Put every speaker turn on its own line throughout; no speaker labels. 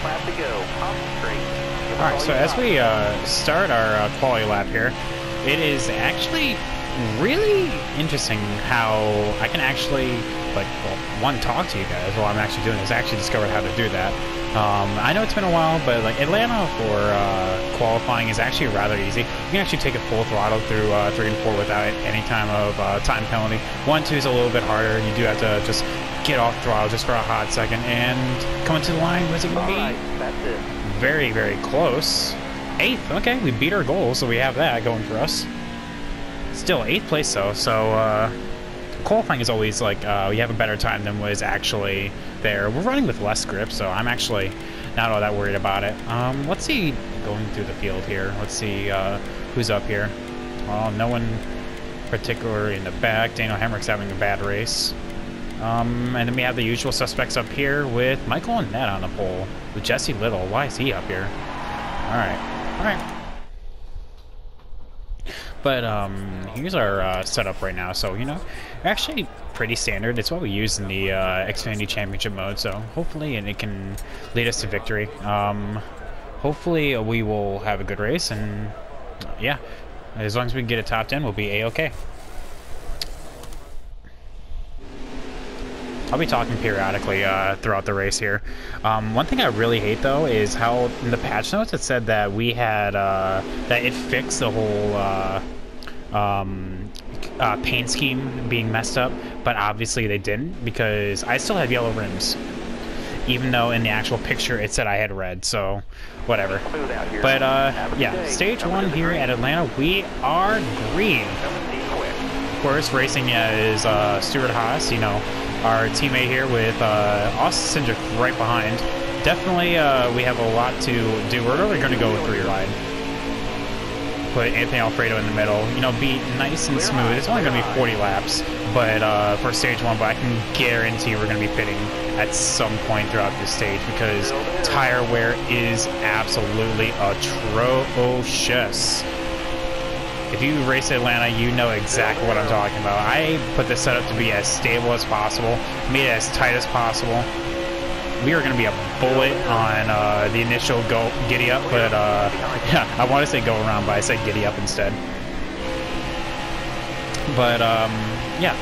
lap to go. Concentrate.
Alright, so as we start our quality lap here, it is actually really interesting how I can actually, like, well, one, talk to you guys while I'm actually doing this. I actually discovered how to do that. I know it's been a while, but like Atlanta for qualifying is actually rather easy. You can actually take it full throttle through 3 and 4 without any time of time penalty. 1, 2 is a little bit harder. You do have to just get off throttle just for a hot second. And coming to the line, was it going to be?
Alright, that's it.
Very, very close. 8th. Okay, we beat our goal, so we have that going for us. Still 8th place though, so qualifying is always like we have a better time than was actually there. We're running with less grip, so I'm actually not all that worried about it. Let's see, going through the field here. Let's see who's up here. Well, no one particular in the back. Daniel Hemrick's having a bad race. And then we have the usual suspects up here with Michael and Ned on the pole. With Jesse Little, why is he up here? Alright. But here's our setup right now. So, you know, actually pretty standard. It's what we use in the Xfinity Championship mode. So hopefully it can lead us to victory. Hopefully we will have a good race. And yeah, as long as we can get it top 10, we'll be A-okay. I'll be talking periodically throughout the race here. One thing I really hate though is how in the patch notes it said that we had that it fixed the whole paint scheme being messed up, but obviously they didn't, because I still have yellow rims, even though in the actual picture it said I had red. So whatever. But yeah, stage 1 here at Atlanta, we are green. Of course, racing is Stewart-Haas, you know, our teammate here with Austin Cindric right behind. Definitely, we have a lot to do. We're really going to go with 3 ride. Put Anthony Alfredo in the middle. You know, be nice and smooth. It's only going to be 40 laps, but for stage 1. But I can guarantee we're going to be pitting at some point throughout this stage because tire wear is absolutely atrocious. If you race Atlanta, you know exactly what I'm talking about. I put this setup to be as stable as possible, made it as tight as possible. We are going to be a bullet on the initial giddy up, but yeah, I want to say go around, but I said giddy up instead. But yeah,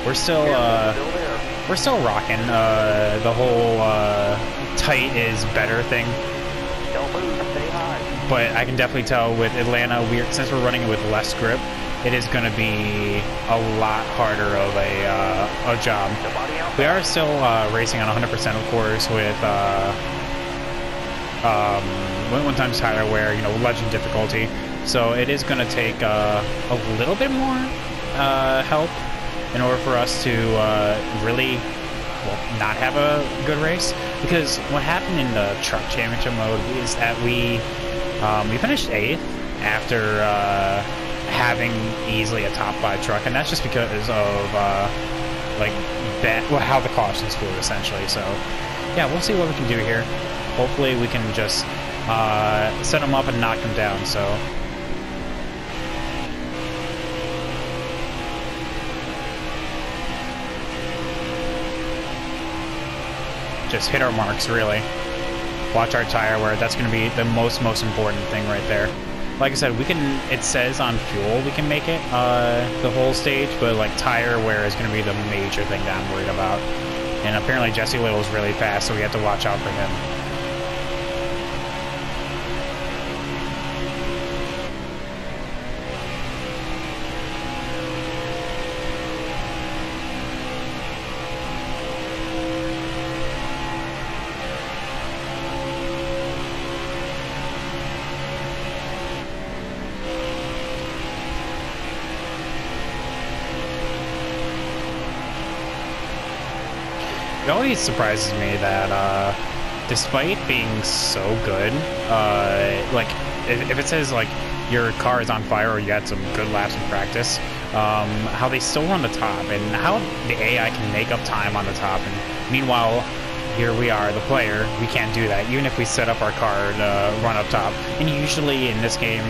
we're still rocking the whole tight is better thing.
Don't move, stay high.
But I can definitely tell with Atlanta, since we're running with less grip, it is going to be a lot harder of a job. We are still racing on 100%, of course, with 1 times tire wear, you know, legend difficulty. So it is going to take a little bit more help in order for us to really, well, not have a good race. Because what happened in the truck championship mode is that we finished 8th after having easily a top 5 truck, and that's just because of like that, well, how the cautions flew essentially. So yeah, we'll see what we can do here. Hopefully we can just set them up and knock them down. So just hit our marks, really. Watch our tire wear. That's going to be the most important thing right there. Like I said, we can, it says on fuel we can make it the whole stage, but like tire wear is going to be the major thing that I'm worried about. And apparently Jesse Little is really fast, so we have to watch out for him. It always surprises me that despite being so good, like if it says like your car is on fire or you had some good laps in practice, how they still run the top and how the AI can make up time on the top. And meanwhile, here we are, the player, we can't do that, even if we set up our car to run up top. And usually in this game,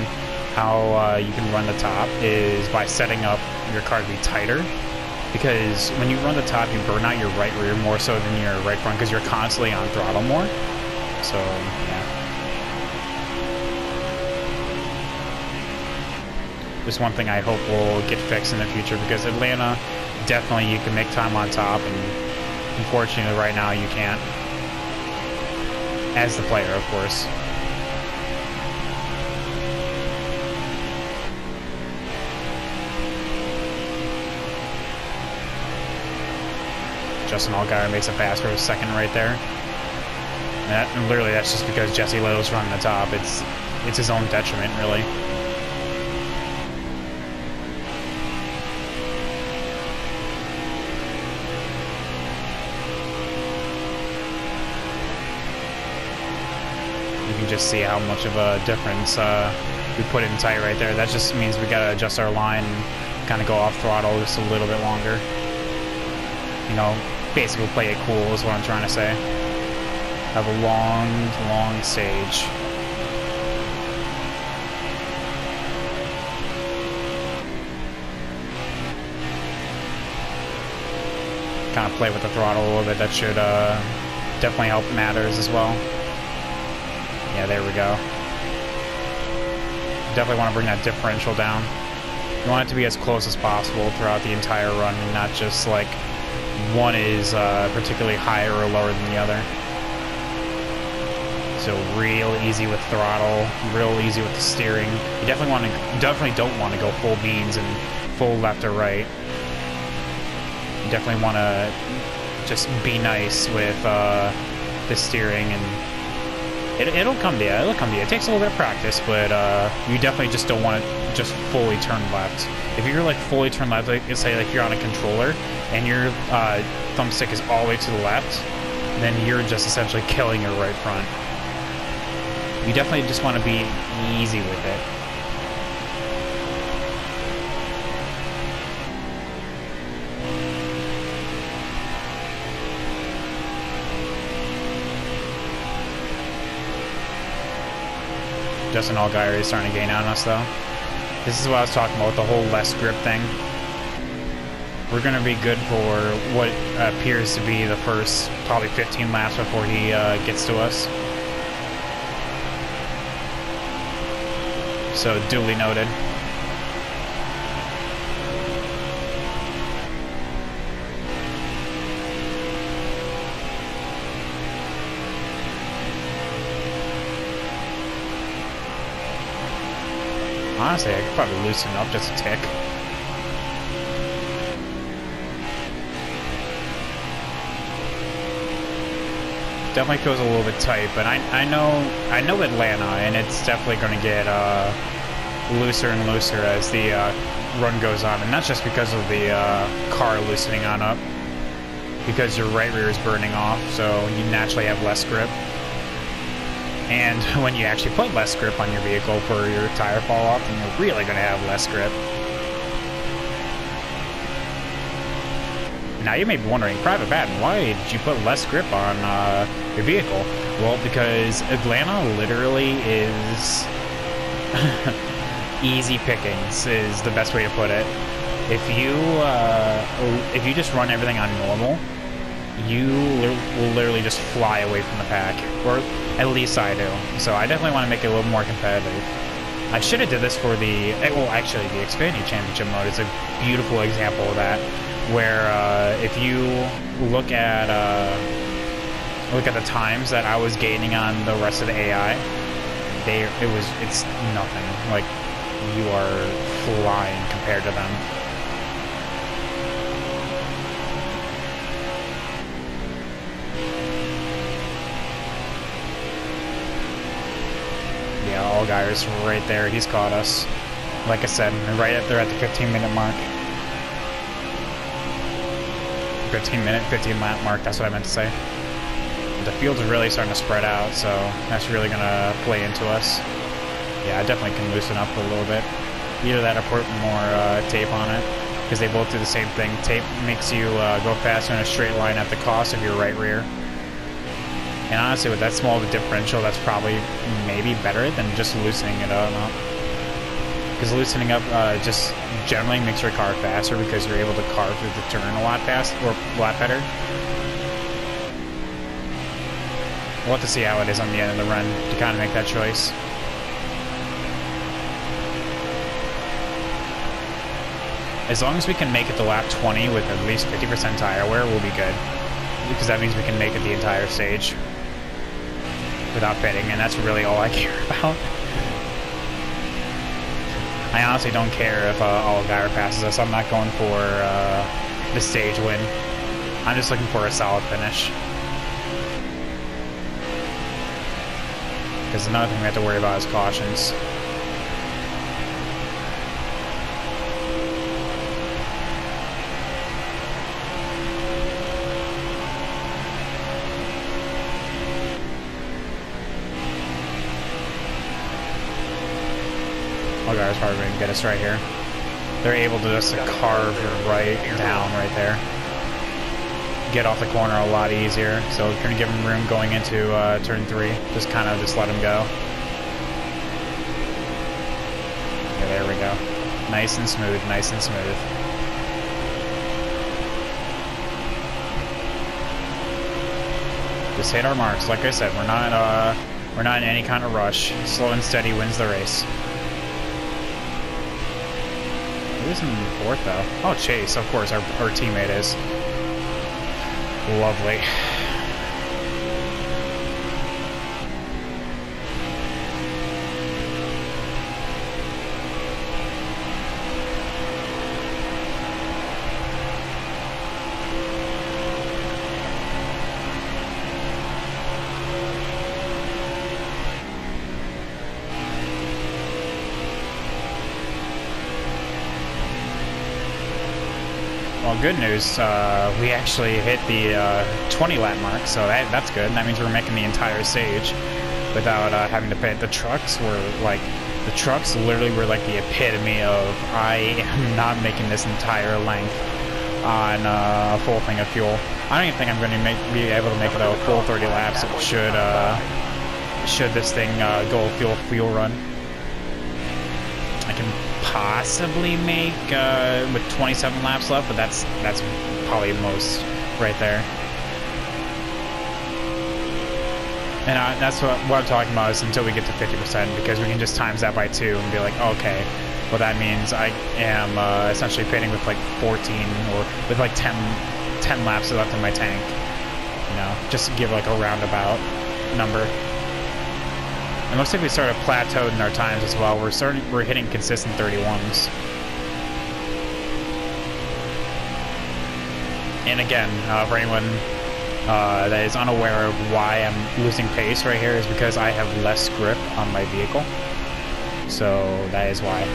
how you can run the top is by setting up your car to be tighter. because when you run the top, you burn out your right rear more so than your right front because you're constantly on throttle more. So, yeah. Just one thing I hope will get fixed in the future, because Atlanta, definitely you can make time on top, and unfortunately right now you can't. As the player, of course. Justin Allgaier makes a pass for a second right there. And literally, that's just because Jesse Little's running the top. It's his own detriment, really. You can just see how much of a difference we put in tight right there. That just means we gotta adjust our line and kind of go off throttle just a little bit longer. You know, basically play it cool is what I'm trying to say. Have a long stage. Kind of play with the throttle a little bit. That should definitely help matters as well. Yeah, there we go. Definitely want to bring that differential down. You want it to be as close as possible throughout the entire run, and not just like one is particularly higher or lower than the other. So real easy with throttle, real easy with the steering. You definitely don't want to go full beans and full left or right. You definitely want to just be nice with the steering, and it'll come to you. It'll come to you. It takes a little bit of practice, but you definitely just don't want to just fully turn left. If you're like fully turn left, like say like you're on a controller and your thumbstick is all the way to the left, then you're just essentially killing your right front. You definitely just want to be easy with it. Justin Allgaier is starting to gain on us, though. This is what I was talking about with the whole less grip thing. We're going to be good for what appears to be the first probably 15 laps before he gets to us. So, duly noted. Honestly, I could probably loosen up just a tick. Definitely feels a little bit tight, but I know Atlanta, and it's definitely going to get looser and looser as the run goes on, and that's just because of the car loosening on up, because your right rear is burning off, so you naturally have less grip. And when you actually put less grip on your vehicle for your tire fall off, then you're really going to have less grip. Now you may be wondering, Private Batten, why did you put less grip on your vehicle? Well, because Atlanta literally is easy pickings is the best way to put it. If you just run everything on normal, you will literally just fly away from the pack, or at least I do. So I definitely want to make it a little more competitive. I should have did this for the, well, actually the Xfinity Championship mode is a beautiful example of that, where if you look at the times that I was gaining on the rest of the AI, it's nothing. Like, you are flying compared to them. Yeah, Allgaier's right there. He's caught us. Like I said, right at there at the 15-minute mark. 15 lap mark, that's what I meant to say. The field's really starting to spread out, so that's really going to play into us. Yeah, I definitely can loosen up a little bit. Either that or put more tape on it, because they both do the same thing. Tape makes you go faster in a straight line at the cost of your right rear. And honestly, with that small of a differential, that's probably maybe better than just loosening it up. because loosening up just generally makes your car faster because you're able to carve through the turn a lot faster or a lot better. We'll have to see how it is on the end of the run to kind of make that choice. As long as we can make it to lap 20 with at least 50% tire wear, we'll be good. Because that means we can make it the entire stage without pitting, and that's really all I care about. I honestly don't care if Allgaier passes us. I'm not going for the stage win. I'm just looking for a solid finish. Because another thing we have to worry about is cautions. Allgaier's probably going to get us right here. They're able to just carve right down right there. Get off the corner a lot easier, so we're going to give him room going into turn 3. Just kind of just let him go. Yeah, there we go. Nice and smooth, nice and smooth. Just hit our marks. Like I said, we're not in any kind of rush. Slow and steady wins the race. Who's in 4th though? Oh, Chase, of course, our teammate is. Lovely. Well, good news, we actually hit the 20 lap mark, so that's good. That means we're making the entire stage without having to pit. The trucks literally were like the epitome of, I am not making this entire length on a full thing of fuel. I don't even think I'm going to be able to make it a full 30 laps should this thing go fuel run. I can possibly make with 27 laps left, but that's probably most right there. And that's what I'm talking about, is until we get to 50%, because we can just times that by 2 and be like, okay, well that means I am essentially pitting with like 14 or with like 10 laps left in my tank. You know, just to give like a roundabout number. It looks like we sort of plateaued in our times as well. We're hitting consistent 31s. And again, for anyone that is unaware of why I'm losing pace right here, is because I have less grip on my vehicle. So that is why.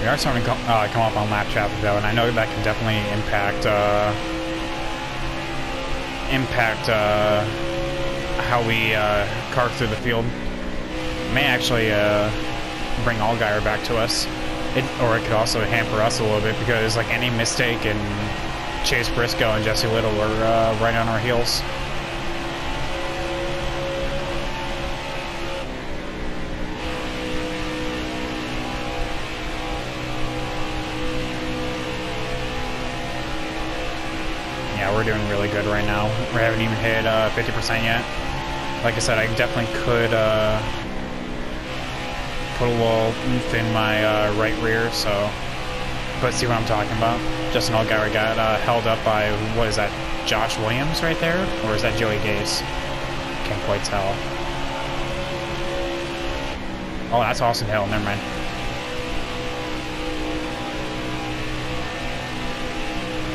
We are starting to come up on lap traffic though, and I know that can definitely impact how we carve through the field. It may actually bring Allgaier back to us, or it could also hamper us a little bit, because like any mistake in Chase Briscoe and Jesse Little are right on our heels. Yeah, we're doing really good right now. We haven't even hit 50% yet. Like I said, I definitely could put a little oomph in my right rear, so... But see what I'm talking about? Justin Allgaier got held up by, what is that, Josh Williams right there? Or is that Joey Gase? Can't quite tell. Oh, that's Austin Hill, never mind.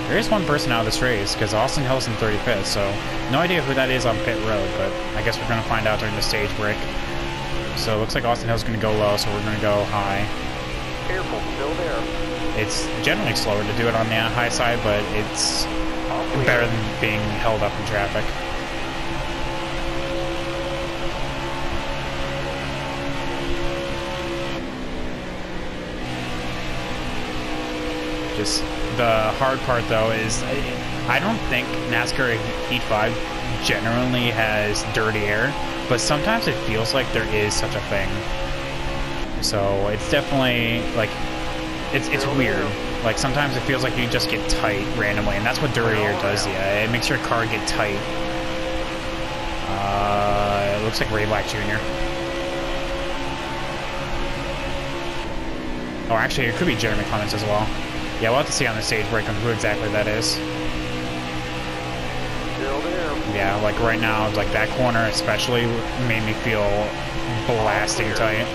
There is one person out of this race, because Austin Hill's in 35th, so no idea who that is on pit road, but I guess we're going to find out during the stage break. So it looks like Austin Hill's going to go low, so we're going to go high.
Careful, still there.
It's generally slower to do it on the high side, but it's better than being held up in traffic. Just the hard part though is I don't think NASCAR Heat 5 generally has dirty air, but sometimes it feels like there is such a thing. So it's definitely like it's weird. Like sometimes it feels like you just get tight randomly, and that's what dirty air does. Yeah, it makes your car get tight. It looks like Ray Black Jr. Oh, actually, it could be Jeremy Clements as well. Yeah, we'll have to see on the stage break who exactly that is.
Still there.
Yeah, like right now, like that corner especially made me feel blasting tight.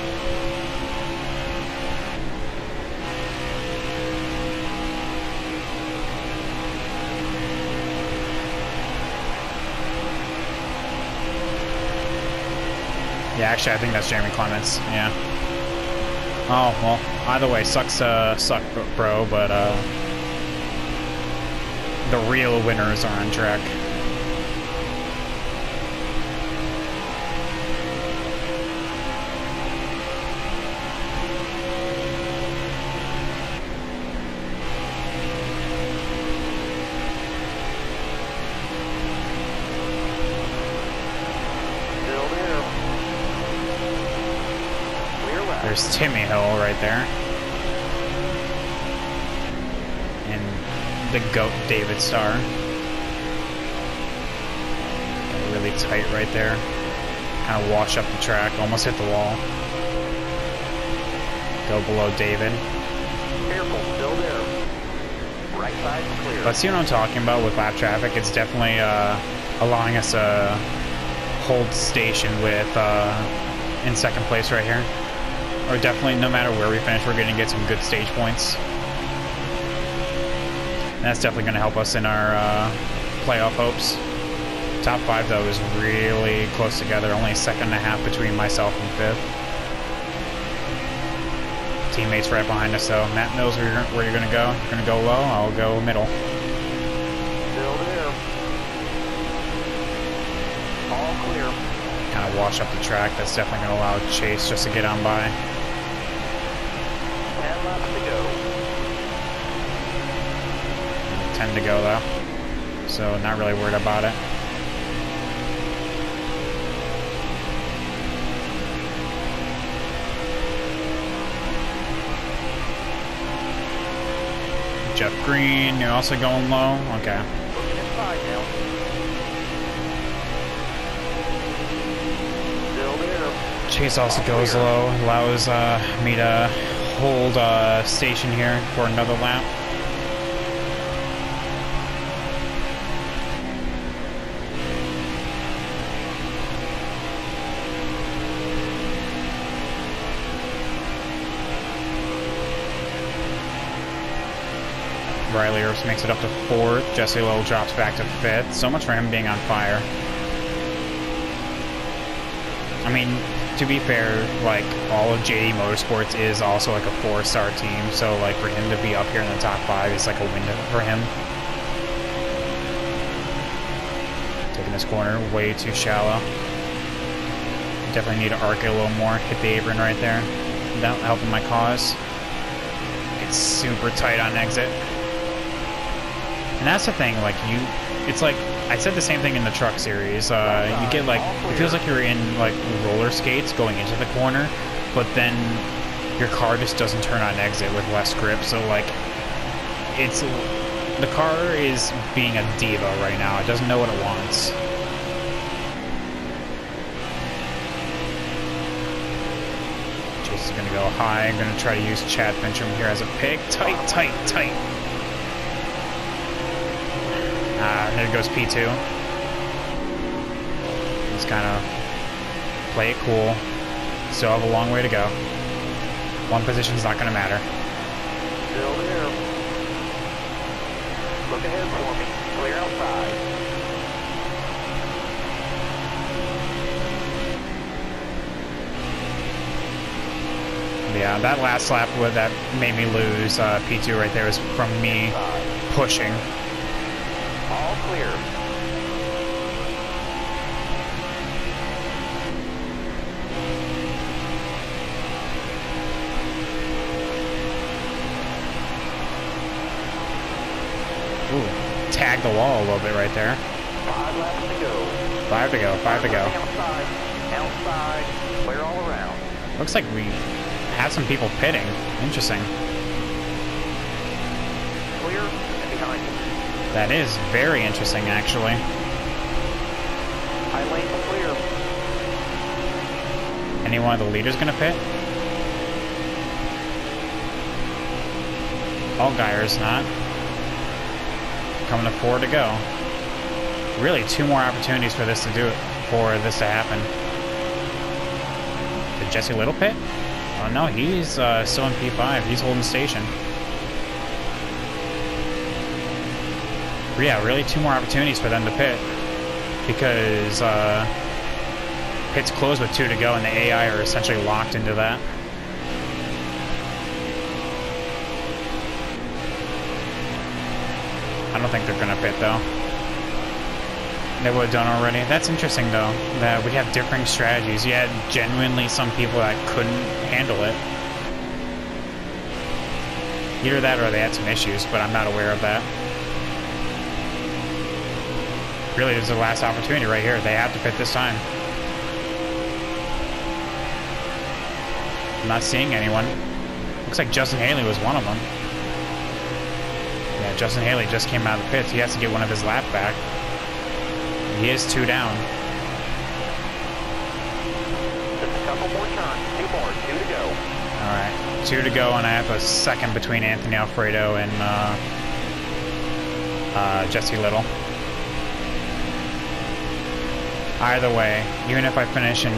Yeah, actually, I think that's Jeremy Clements. Yeah. Oh, well, either way, suck, bro, but, the real winners are on track. There's Timmy Hill right there. And the GOAT David Starr. Got really tight right there. Kind of wash up the track, almost hit the wall. Go below David.
Careful, still there. Right side clear.
But see what I'm talking about with lap traffic? It's definitely allowing us to hold station with in second place right here. Or definitely, no matter where we finish, we're going to get some good stage points. And that's definitely going to help us in our playoff hopes. Top 5, though, is really close together. Only a second and a half between myself and 5th. Teammates right behind us, though. Matt knows where you're going to go. You're going to go low, I'll go middle.
Still there. All clear.
Kind of wash up the track. That's definitely going to allow Chase just to get on by.
10 laps to go.
10 to go, though. So not really worried about it. Jeff Green, you're also going low? Okay.
Looking inside now. Still there.
Chase also goes low, allows me to hold station here for another lap. Riley Herbst makes it up to 4th. Jesse Lowell drops back to 5th. So much for him being on fire. I mean, to be fair, like, all of JD Motorsports is also like a 4-star team, so like for him to be up here in the top 5 is like a win for him. Taking this corner way too shallow. Definitely need to arc it a little more. Hit the apron right there. Without helping my cause. It's super tight on exit. And that's the thing, like it's like, I said the same thing in the truck series. You get like, it feels like you're in like roller skates going into the corner, but then your car just doesn't turn on exit with less grip. So like, the car is being a diva right now. It doesn't know what it wants. Chase is gonna go high. I'm gonna try to use Chad Fincham here as a pick. Tight, tight, tight. There goes P2. Just kind of play it cool. Still have a long way to go. One position's not going to matter.
Still there. Look ahead for me. Clear outside.
Yeah, that last lap that made me lose P2 right there was from me pushing.
All clear.
tagged the wall a little bit right there.
5 laps to go.
5 to go, 5 to go.
Outside, clear all around.
Looks like we have some people pitting. Interesting.
Clear and behind you.
That is very interesting, actually.
High lane clear.
Any one of the leaders gonna pit? Allgaier's not. Coming to 4 to go. Really, 2 more opportunities for this to do it, for this to happen. Did Jesse Little pit? Oh no, he's still in P5. He's holding station. But yeah, really 2 more opportunities for them to pit, because pit's closed with 2 to go, and the AI are essentially locked into that. I don't think they're gonna pit though. They would have done already. That's interesting though, that we have differing strategies. You had genuinely some people that couldn't handle it. Either that or they had some issues, but I'm not aware of that. Really, this is the last opportunity right here. They have to pit this time. I'm not seeing anyone. Looks like Justin Haley was one of them. Yeah, Justin Haley just came out of the pits. He has to get one of his lap back. He is 2 down.
Just a couple more turns. 2 more. 2 to go.
Alright. 2 to go, and I have a second between Anthony Alfredo and Jesse Little. Either way, even if I finish in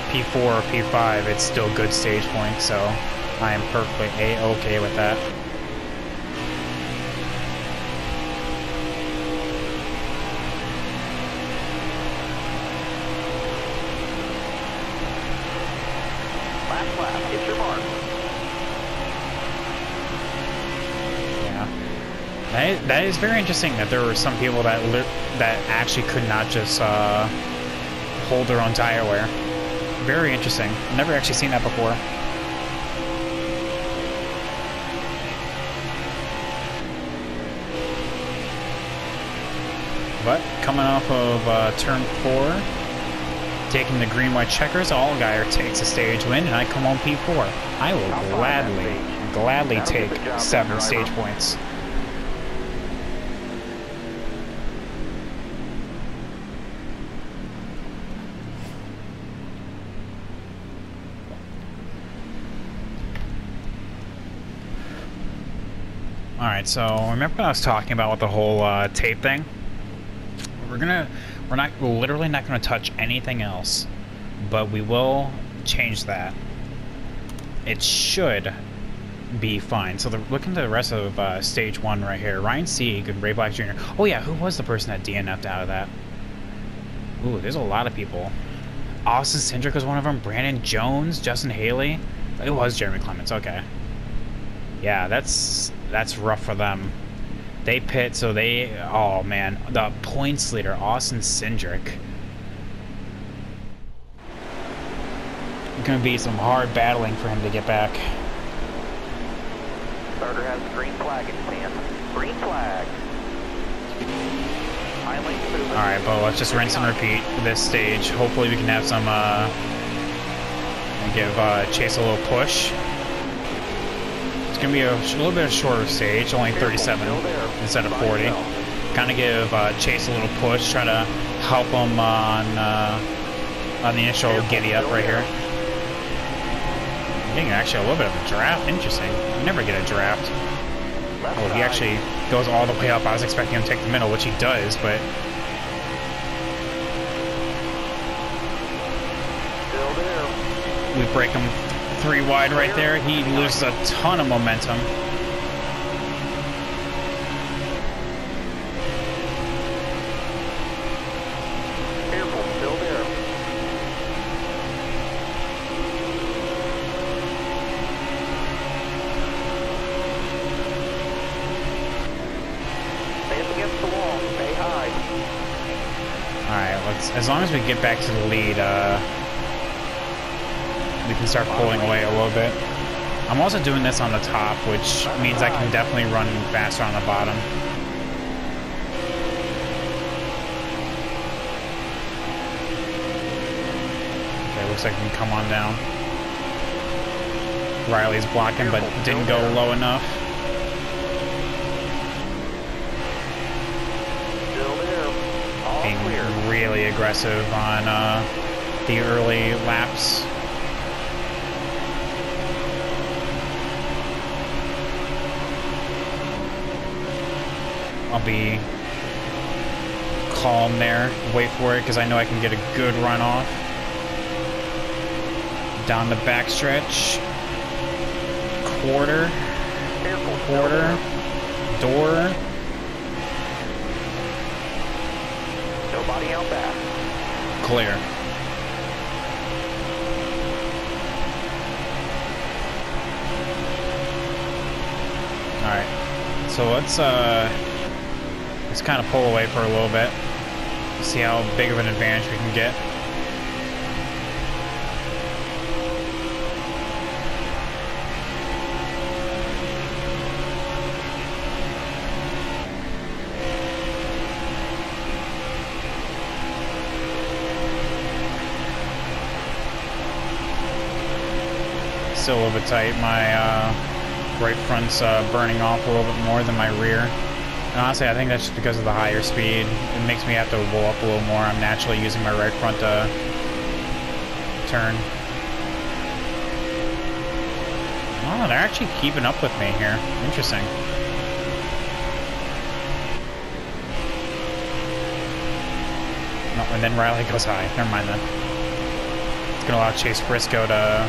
P4 or P5, it's still good stage points, so I am perfectly A-okay with that.
Lap, hit your mark.
Yeah. That is very interesting that there were some people that actually could not just hold their own tire wear. Very interesting. I've never actually seen that before. But coming off of turn 4, taking the green-white checkers, Allgaier takes a stage win, and I come on P4. I will gladly take 7 stage points. Alright, so remember when I was talking about with the whole tape thing? We're literally not gonna touch anything else, but we will change that. It should be fine. So look into the rest of stage 1 right here. Ryan Sieg and Ray Black Jr. Oh yeah, who was the person that DNF'd out of that? Ooh, there's a lot of people. Austin Cindric was one of them. Brandon Jones, Justin Haley. It was Jeremy Clements. Okay. Yeah, that's rough for them. They pit, so they... Oh, man. The points leader, Austin Cindric. Gonna be some hard battling for him to get back.
Starter has the green flag in his hand. Green flag.
Alright, but let's just rinse and repeat this stage. Hopefully we can have some... give Chase a little push. It's going to be a little bit of a shorter stage, only 37 instead of 40. Kind of give Chase a little push, try to help him on the initial giddy up right here. Getting actually a little bit of a draft, interesting. You never get a draft. Oh, he actually goes all the way up. I was expecting him to take the middle, which he does, but...
Still there.
We break him 3 wide right there. He loses a ton of momentum.
Careful, still there. Stay up against the wall. Stay high.
Alright, as long as we get back to the lead, we can start pulling away a little bit. I'm also doing this on the top, which means I can definitely run faster on the bottom. looks like we can come on down. Riley's blocking, but didn't go low enough. Being really aggressive on the early laps. I'll be calm there, wait for it, because I know I can get a good run off. Down the backstretch. Quarter. Door.
Nobody out back.
Clear. Alright. So let's kind of pull away for a little bit. See how big of an advantage we can get. Still a little bit tight. My right front's burning off a little bit more than my rear. And honestly, I think that's just because of the higher speed. It makes me have to roll up a little more. I'm naturally using my right front to turn. Oh, they're actually keeping up with me here. Interesting. No, and then Riley goes high. Never mind then. It's going to allow Chase Briscoe to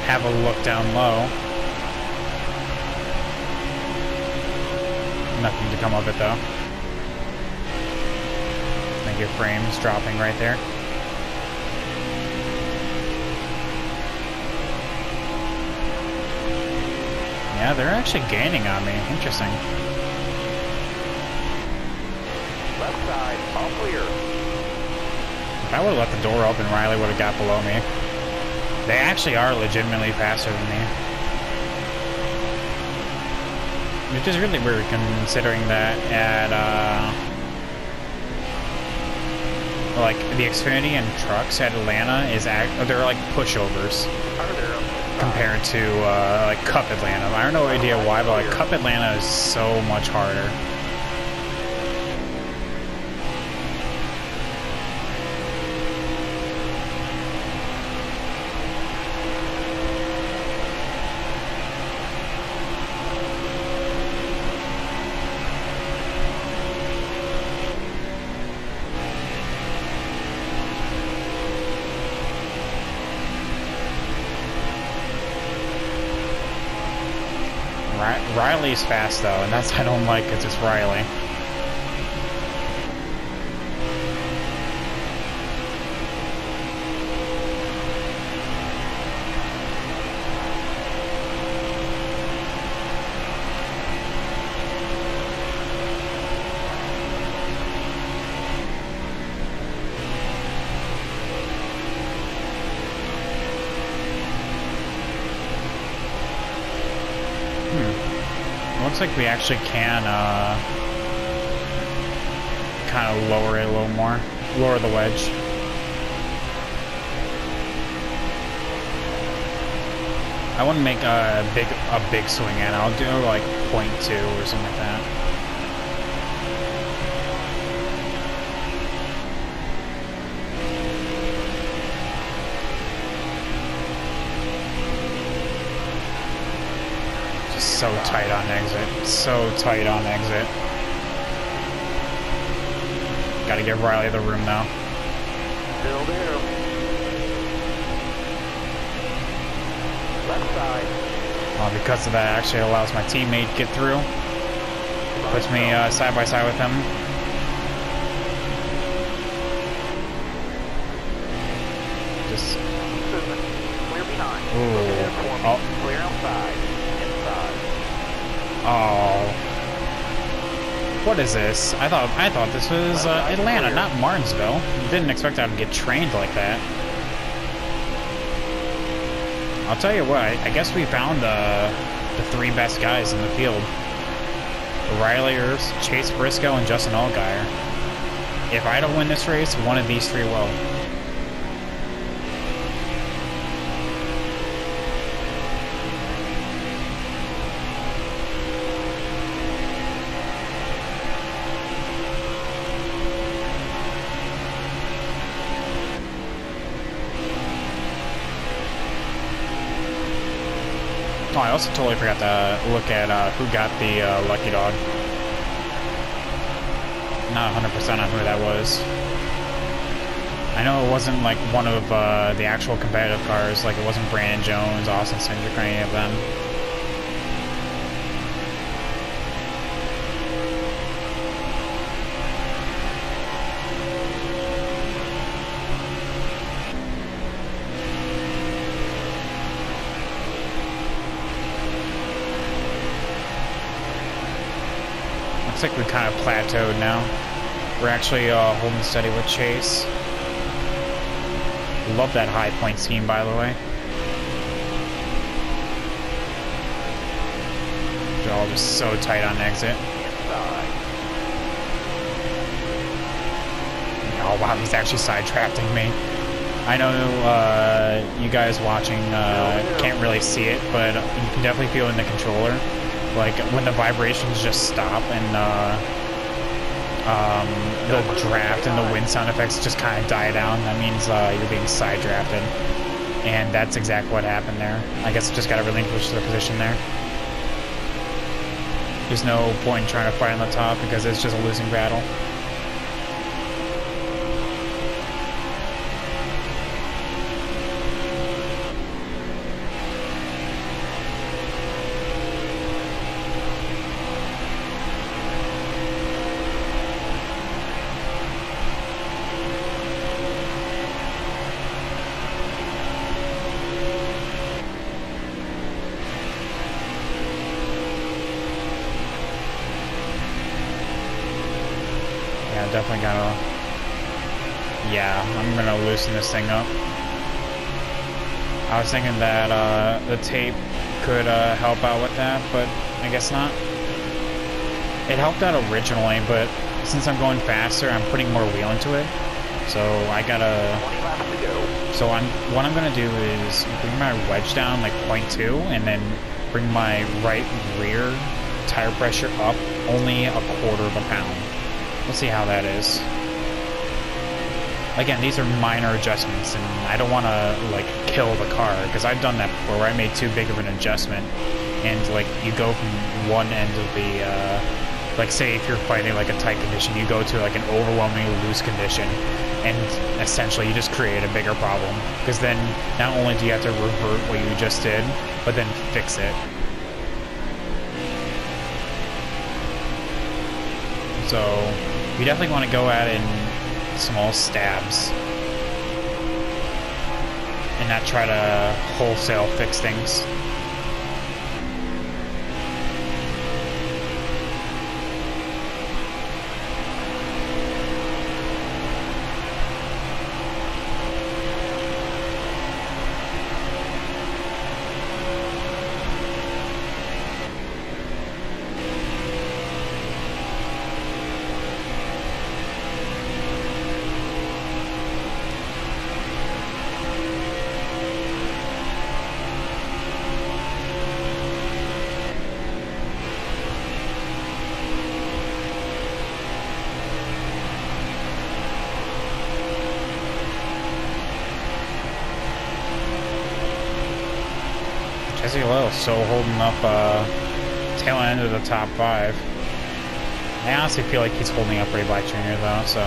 have a look down low. Nothing to come of it though. Thank you, frames dropping right there. Yeah, they're actually gaining on me. Interesting.
Left side, all clear.
If I would have left the door open, Riley would have got below me. They actually are legitimately faster than me. Which is really weird considering that at, like, the Xfinity and trucks at Atlanta is, they're like pushovers compared to, like, Cup Atlanta. I have no idea why, but, like, Cup Atlanta is so much harder. Riley's fast though, and that's I don't like because it's Riley. Looks like we actually can kind of lower it a little more, lower the wedge. I want to make a big swing in. I'll do like 0.2 or something like that. So tight on exit. So tight on exit. Gotta give Riley the room now.
Still there. Left side.
Because of that, actually allows my teammate to get through. Puts me side by side with him. Just.
Clear behind.
Ooh. Oh.
Clear outside.
Oh, what is this? I thought this was Atlanta, not Martinsville. Didn't expect I would get trained like that. I'll tell you what. I guess we found the three best guys in the field: Riley, Herbst, Chase Briscoe, and Justin Allgaier. If I don't win this race, one of these three will. I also totally forgot to look at who got the Lucky Dog. Not 100% on who that was. I know it wasn't like one of the actual competitive cars, like it wasn't Brandon Jones, Austin Cindric, or any of them. Looks like we kind of plateaued now. We're actually holding steady with Chase. Love that high point scheme, by the way. They're all just so tight on exit. Oh wow, he's actually sidetracking me. I know you guys watching can't really see it, but you can definitely feel it in the controller. Like when the vibrations just stop and the draft and the wind sound effects just kind of die down, that means you're being side drafted. And that's exactly what happened there. I guess just got to relinquish the position there. There's no point in trying to fight on the top because it's just a losing battle. Definitely gotta... Yeah, I'm gonna loosen this thing up. I was thinking that the tape could help out with that, but I guess not. It helped out originally, but since I'm going faster, I'm putting more wheel into it. So I gotta... So what I'm gonna do is bring my wedge down like 0.2 and then bring my right rear tire pressure up only 1/4 of a pound. We'll see how that is. Again, these are minor adjustments, and I don't want to, like, kill the car, because I've done that before, where I made too big of an adjustment, and, like, you go from one end of the, like, say if you're fighting, like, a tight condition, you go to, like, an overwhelmingly loose condition, and essentially you just create a bigger problem, because then not only do you have to revert what you just did, but then fix it. So you definitely want to go at it in small stabs and not try to wholesale fix things. Jesse Little still holding up tail end of the top 5. I honestly feel like he's holding up Ray Black Jr. though, so...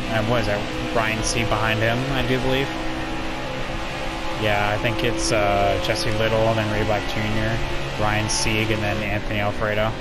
And what is that? Ryan C behind him, I do believe. Yeah, I think it's Jesse Little, and then Ray Black Jr., Ryan Sieg, and then Anthony Alfredo.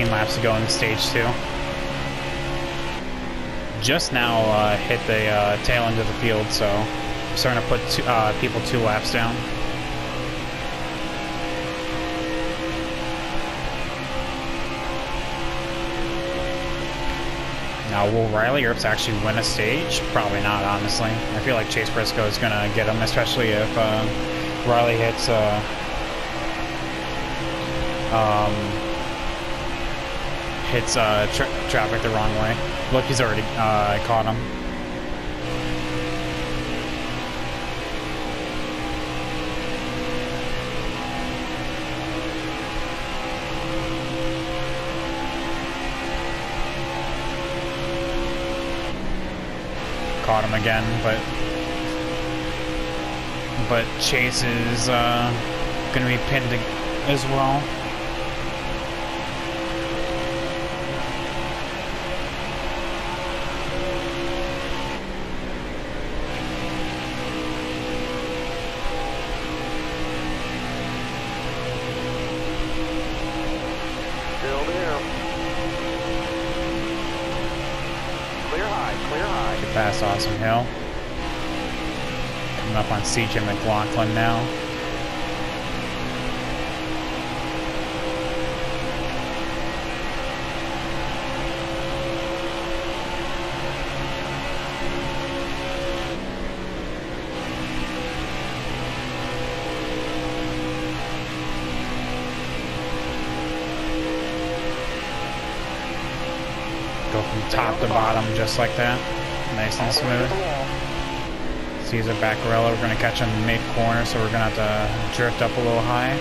Laps to go in stage 2. Just now hit the tail end of the field, so I'm starting to put people 2 laps down. Now, will Riley Herbst actually win a stage? Probably not, honestly. I feel like Chase Briscoe is going to get him, especially if Riley hits traffic the wrong way. Look, he's already caught him. Caught him again, but Chase is gonna be pinned as well.
Still there. Clear high, clear high.
Get past Awesome Hill. Coming up on CJ McLaughlin now. Go from top to bottom just like that. Nice and smooth. Caesar Baccarella, we're going to catch him mid-corner, so we're going to have to drift up a little high.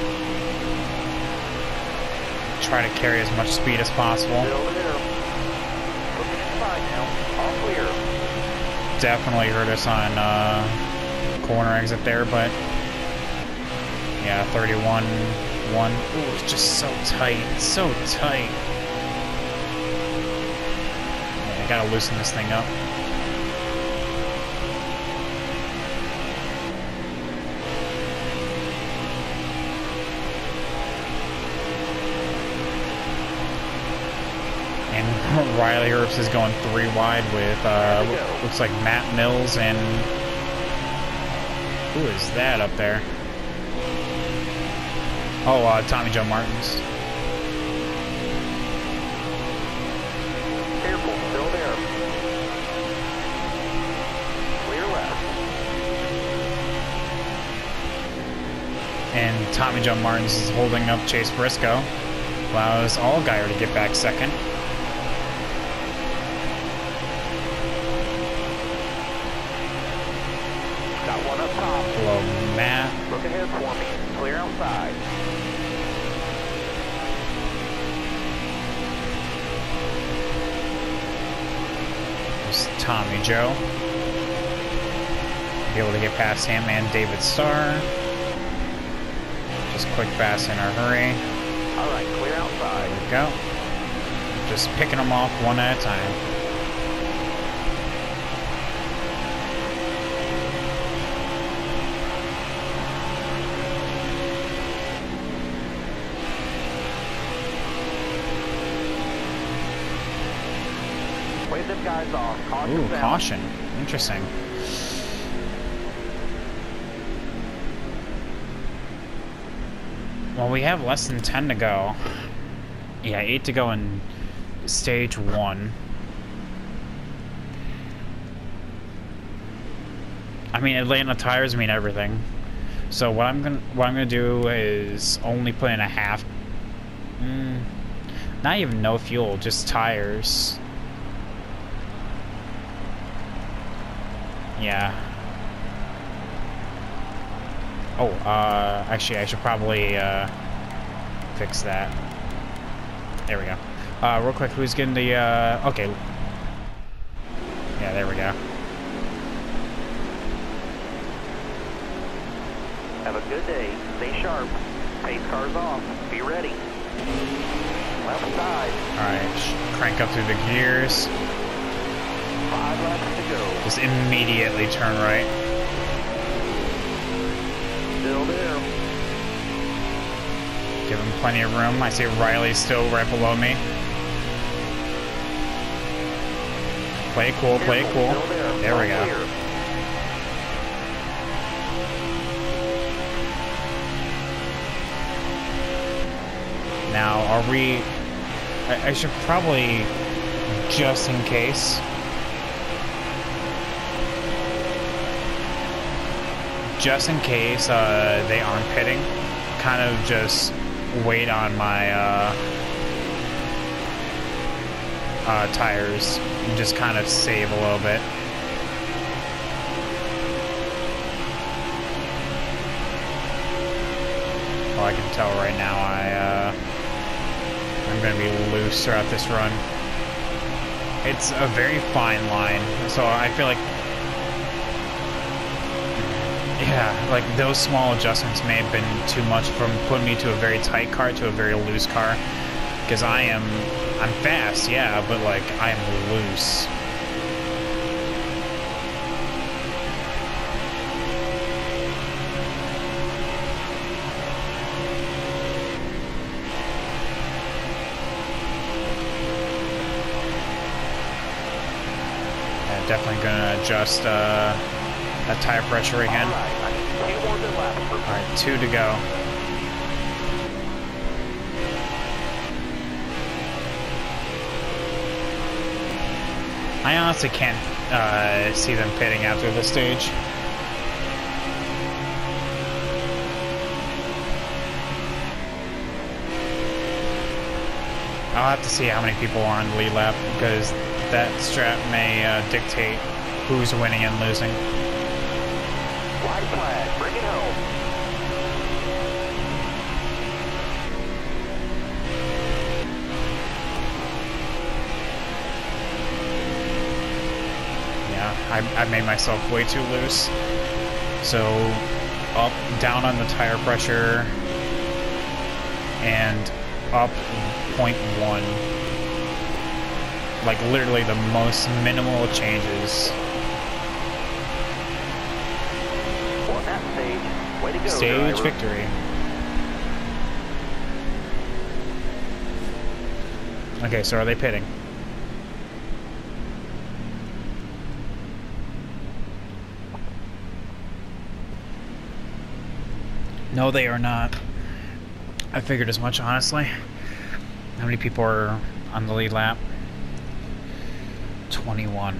Try to carry as much speed as possible. Definitely hurt us on corner exit there, but yeah, 31-1. Ooh, it's just so tight, so tight. Yeah, I gotta loosen this thing up. Riley Herbst is going 3 wide with, looks like Matt Mills and... Who is that up there? Oh, Tommy Joe Martins.
Careful, still there. Clear left.
And Tommy Joe Martins is holding up Chase Briscoe. Allows Allgaier to get back second. Hello, Matt.
Look ahead for me. Clear outside.
There's Tommy Joe. Be able to get past him and David Starr. Just quick pass in a hurry.
All right, clear outside.
There we go. Just picking them off one at a time.
Them guys off. Caution.
Ooh, caution. Interesting. Well, we have less than 10 to go. Yeah, 8 to go in stage 1. I mean, Atlanta tires mean everything. So what I'm gonna do is only put in a half. Not even no fuel, just tires. Yeah. Oh, actually, I should probably, fix that. There we go. Real quick, who's getting the, okay. Yeah, there we go.
Have a good day. Stay sharp. Pace cars off. Be ready. Left side.
Alright, crank up through the gears.
5 laps to go.
Just immediately turn right.
Still there.
Give him plenty of room. I see Riley still right below me. Play it cool, play it cool. There we go. Now, are we... I should probably just in case. Just in case they aren't pitting, kind of just wait on my tires and just kind of save a little bit. Well, I can tell right now I'm going to be loose throughout this run. It's a very fine line, so I feel like, yeah, like those small adjustments may have been too much from putting me to a very tight car to a very loose car, because I'm fast, yeah, but like I'm loose. Definitely gonna adjust that tire pressure again. Alright, 2 to go. I honestly can't see them pitting after this stage. I'll have to see how many people are on the lead lap, because that strap may dictate who's winning and losing.
White flag, bring it home.
Yeah, I made myself way too loose. So, up, down on the tire pressure, and up 0.1. Like literally the most minimal changes.
On that stage, way to go,
Stage
driver.
victory. Okay, so are they pitting? No, they are not. I figured as much, honestly. How many people are on the lead lap? 21.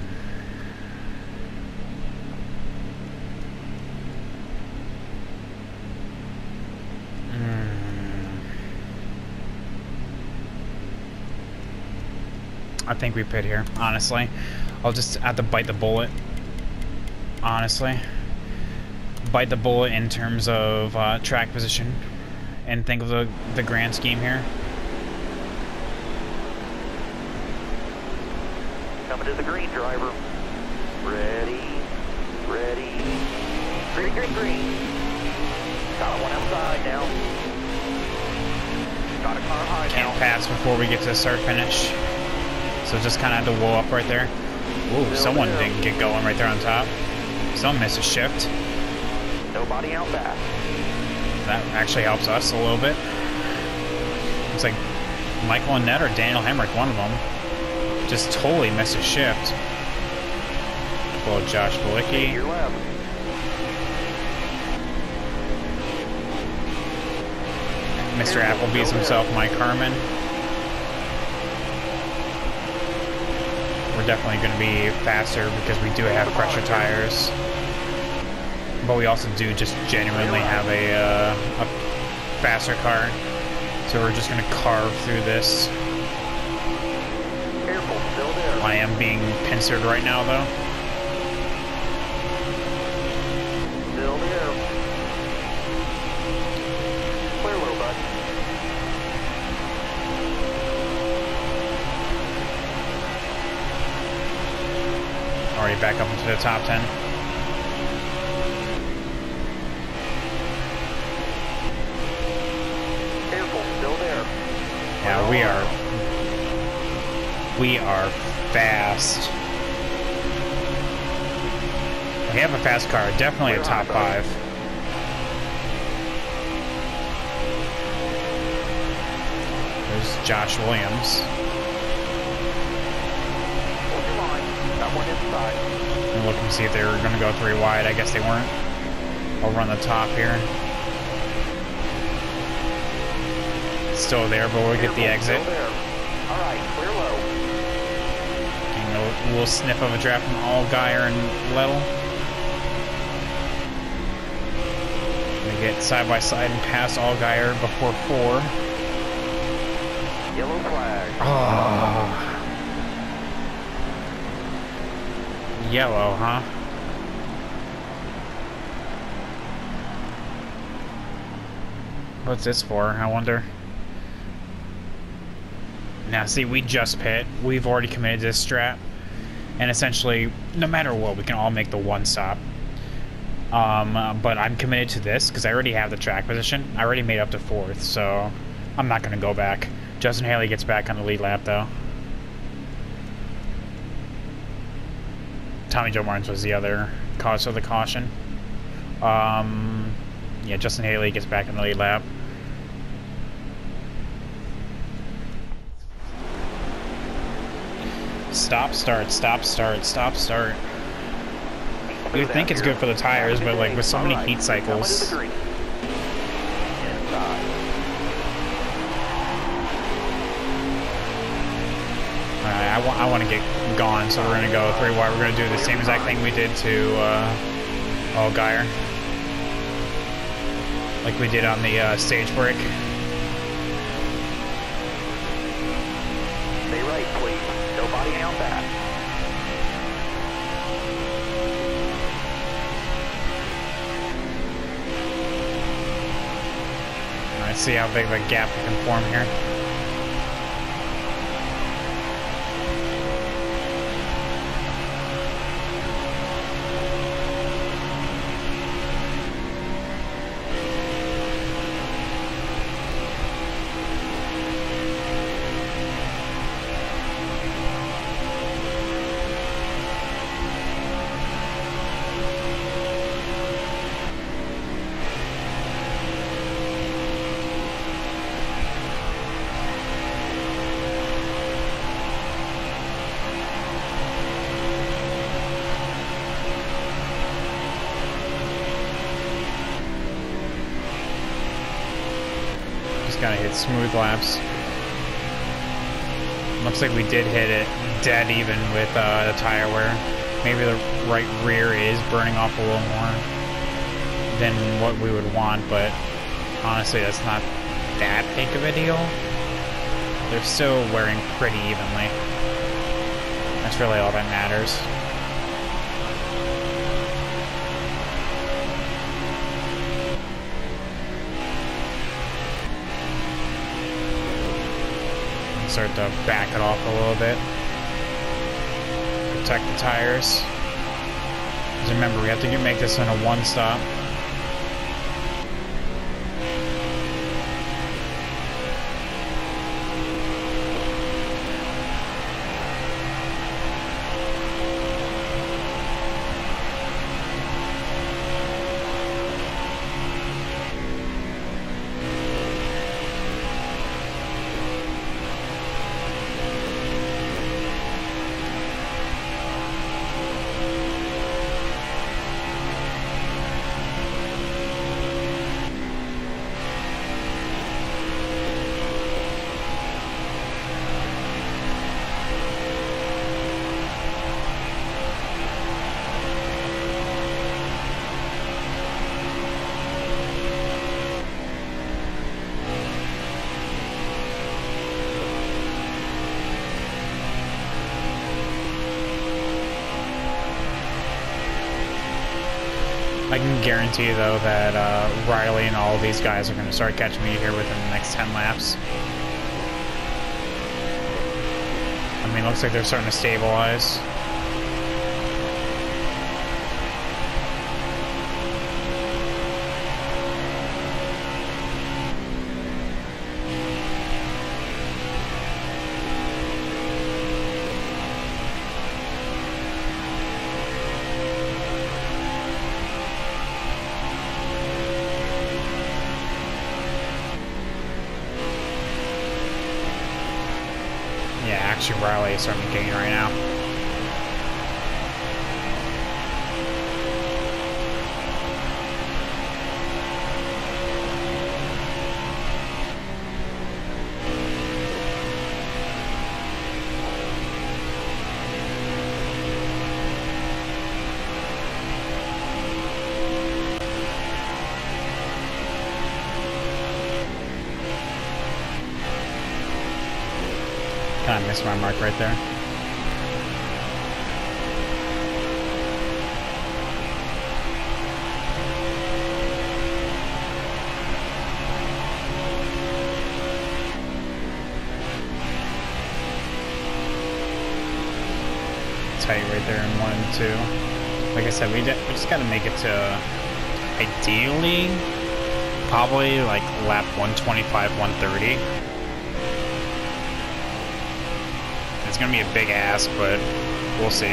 I think we pit here, honestly. I'll just have to bite the bullet. Honestly. Bite the bullet in terms of track position and think of the grand scheme here.
Coming to the green, driver. Ready, ready. Green, green, green. Got one outside now. Got a car high now.
Can't pass before we get to start finish. So just kind of had to whoa up right there. Ooh, someone didn't get going right there on top. Someone missed a shift.
Nobody out back.
That actually helps us a little bit. Looks like Michael and Ned or Daniel Hemrick, one of them, just totally missed a shift. Well, Josh Balicki.
Your left.
Mr. Applebee's himself, Mike Harmon. We're definitely going to be faster because we do have pressure tires. But we also do just genuinely have a faster car. So we're just going to carve through this.
Careful, still there.
I am being pincered right now, though.
Still there. Clear low, bud.
Already back up into the top 10.
Careful, still there.
Yeah, we are fast. We have a fast car, definitely a top 5. There's Josh Williams.
Hold your line. Got one inside.
I'm looking to see if they were going to go 3 wide. I guess they weren't. I'll run the top here. Still there, but we'll get the exit.
Still there. All right, clear low.
little sniff of a draft from Allgaier and Lettel. They get side by side and pass Allgaier before 4.
Yellow flag.
Oh. Yellow, huh? What's this for, I wonder? Now, see, we just pit. We've already committed to this strat. And essentially, no matter what, we can all make the one stop. But I'm committed to this because I already have the track position. I already made up to 4th, so I'm not going to go back. Justin Haley gets back on the lead lap, though. Tommy Joe Martins was the other cause of the caution. Yeah, Justin Haley gets back on the lead lap. Stop, start, stop, start, stop, start. You would think it's good for the tires, but like with so many heat cycles. Alright, I want to get gone, so we're going to go 3 wide. We're going to do the same exact thing we did to Allgaier. Like we did on the stage break.
Stay right, please. Nobody out back.
Alright, see how big of a gap we can form here. Gotta hit smooth laps. Looks like we did hit it dead even with the tire wear. Maybe the right rear is burning off a little more than what we would want, but honestly that's not that big of a deal. They're still wearing pretty evenly. That's really all that matters. Start to back it off a little bit. Protect the tires. Because remember, we have to make this in a 1 stop. I can guarantee, though, that Riley and all of these guys are going to start catching me here within the next 10 laps. I mean, looks like they're starting to stabilize. Yeah, actually Riley is starting to gain right now. That's my mark right there. Tight right there in 1 and 2. Like I said, we just got to make it to, ideally, probably like lap 125, 130. It's going to be a big ask, but we'll see.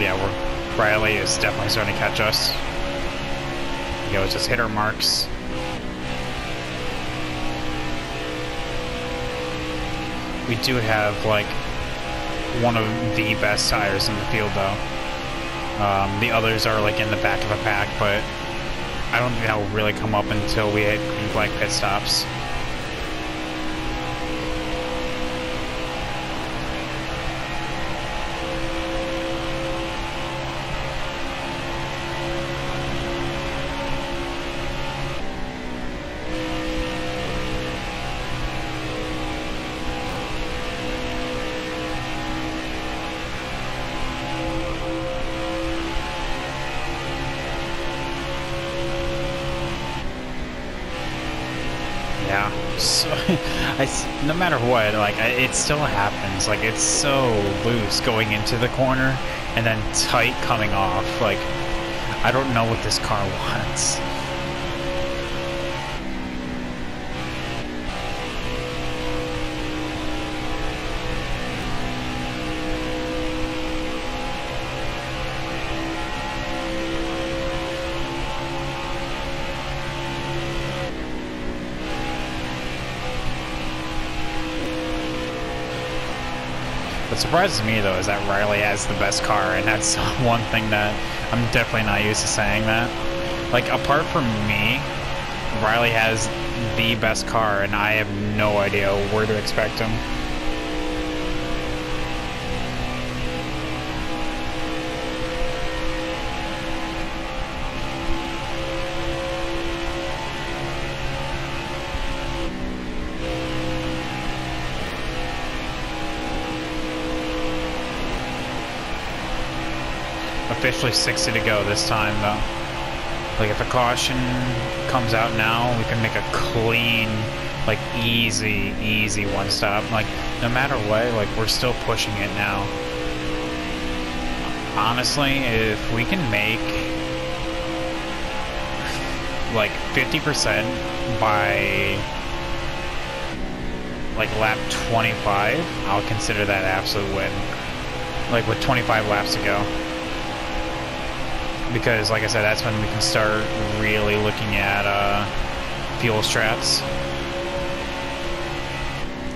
Yeah, Riley is definitely starting to catch us. You know, just hit our marks. We do have, like, one of the best tires in the field, though. The others are, like, in the back of the pack, but I don't think that will really come up until we hit green flag pit stops. Yeah, so no matter what, like, it still happens. Like, it's so loose going into the corner and then tight coming off. Like, I don't know what this car wants. What surprises me, though, is that Riley has the best car, and that's one thing that I'm definitely not used to saying that. Like, apart from me, Riley has the best car, and I have no idea where to expect him. Officially 60 to go this time, though. Like, if a caution comes out now, we can make a clean, like, easy one stop. Like, no matter what, like, we're still pushing it now. Honestly, if we can make, like, 50% by, like, lap 25, I'll consider that an absolute win. Like, with 25 laps to go. Because, like I said, that's when we can start really looking at fuel strats.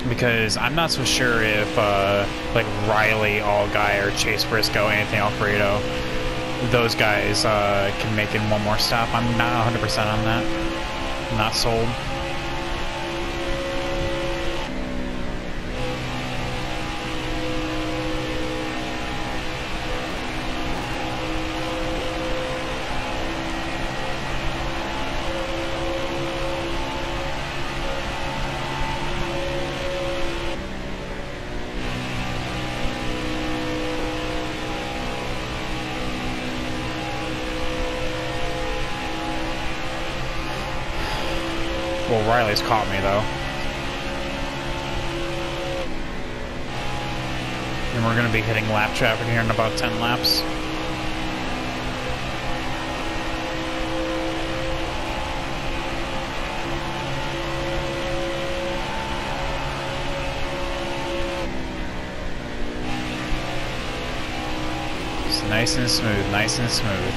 Because I'm not so sure if like Riley, Allgaier, or Chase Briscoe, Anthony Alfredo, those guys can make it one more stop. I'm not 100% on that. I'm not sold. Well, Riley's caught me, though. And we're going to be hitting lap traffic here in about 10 laps. Just nice and smooth, nice and smooth.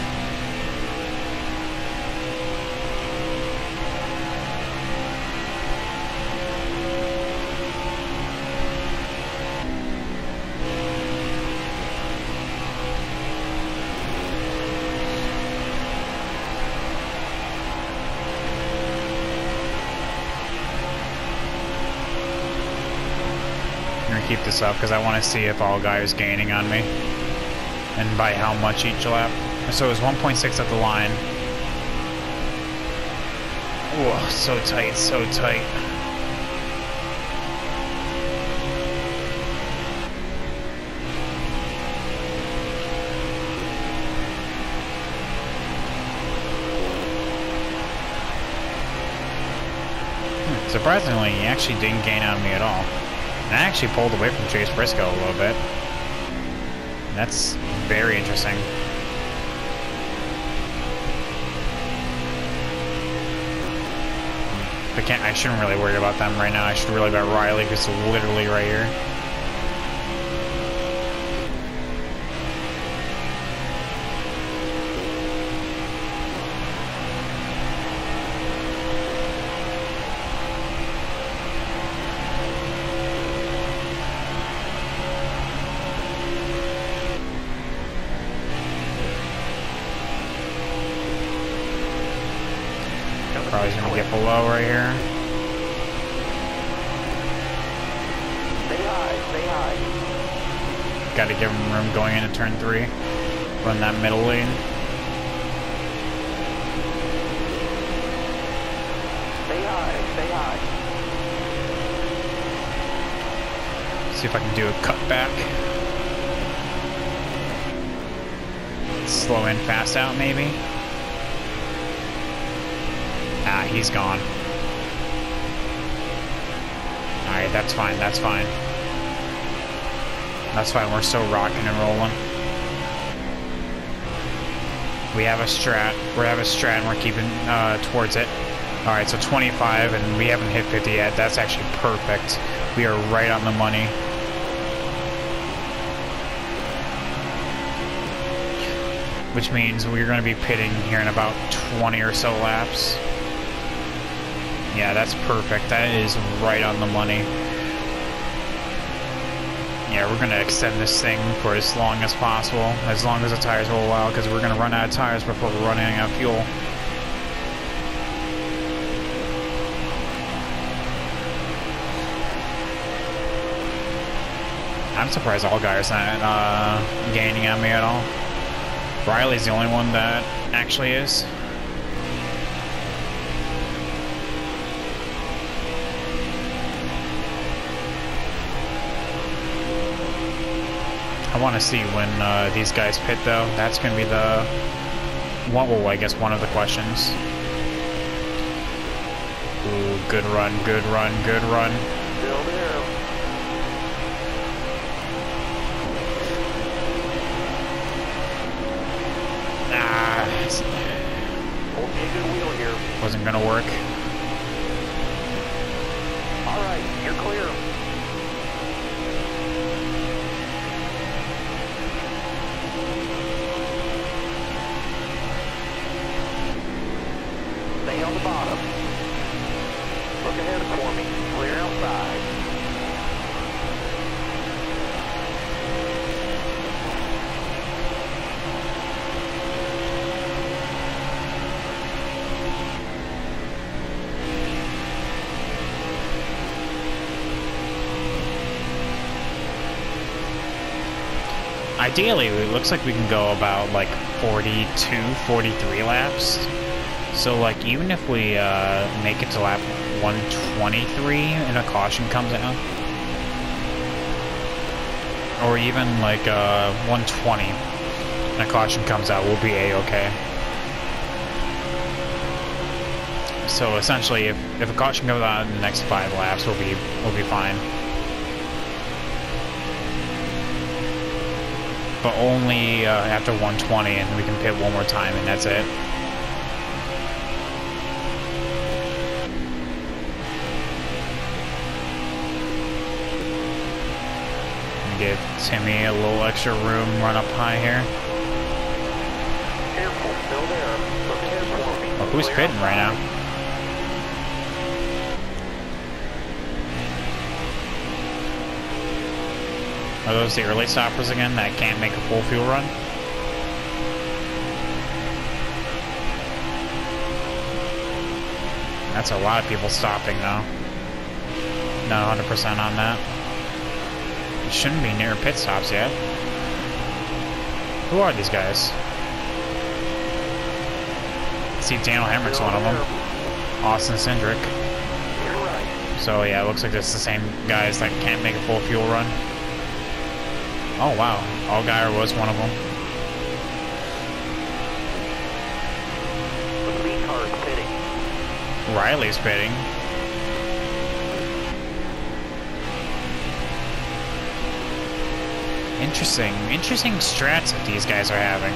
Keep this up because I want to see if Allgaier is gaining on me and by how much each lap. So it was 1.6 at the line. Whoa, so tight, so tight. Surprisingly, he actually didn't gain on me at all. And I actually pulled away from Chase Briscoe a little bit. That's very interesting. I shouldn't really worry about them right now. I should really about Riley, who's literally right here. Probably gonna get below right here.
Stay high, stay high.
Got to give him room going into turn 3. Run that middle lane.
Stay high, stay high.
See if I can do a cutback. Slow in, fast out, maybe. Ah, he's gone. Alright, that's fine, that's fine. That's fine, we're still rocking and rolling. We have a strat. We have a strat and we're keeping towards it. Alright, so 25 and we haven't hit 50 yet. That's actually perfect. We are right on the money. Which means we're going to be pitting here in about 20 or so laps. Yeah, that's perfect. That is right on the money. Yeah, we're going to extend this thing for as long as possible, as long as the tires will allow, because we're going to run out of tires before we're running out of fuel. I'm surprised Allgaier's not gaining on me at all. Riley's the only one that actually is. I want to see when these guys pit, though. That's going to be the well, I guess one of the questions. Ooh, good run, good run, good run.
Still there. Hold me a good wheel here.
Wasn't going to work.
All right, you're clear. Stay on the bottom. Look ahead for me. Clear outside.
Ideally, it looks like we can go about like 42, 43 laps. So like even if we make it to lap 123 and a caution comes out, or even like 120 and a caution comes out, we'll be A-okay. So essentially, if a caution comes out in the next 5 laps, we'll be fine. But only after 120, and we can pit one more time, and that's it. Give Timmy a little extra room, run up high here.
Careful, still there. Look ahead for me.
Oh, who's pitting right now? Are those the early stoppers again that can't make a full fuel run? That's a lot of people stopping though. Not 100% on that. It shouldn't be near pit stops yet. Who are these guys? I see Daniel Hemrick's one of them. Austin Cindric.
You're right.
So yeah, it looks like this is the same guys that can't make a full fuel run. Oh wow, Allgaier was one of them.
The lead car is pitting.
Riley's pitting. Interesting strats that these guys are having.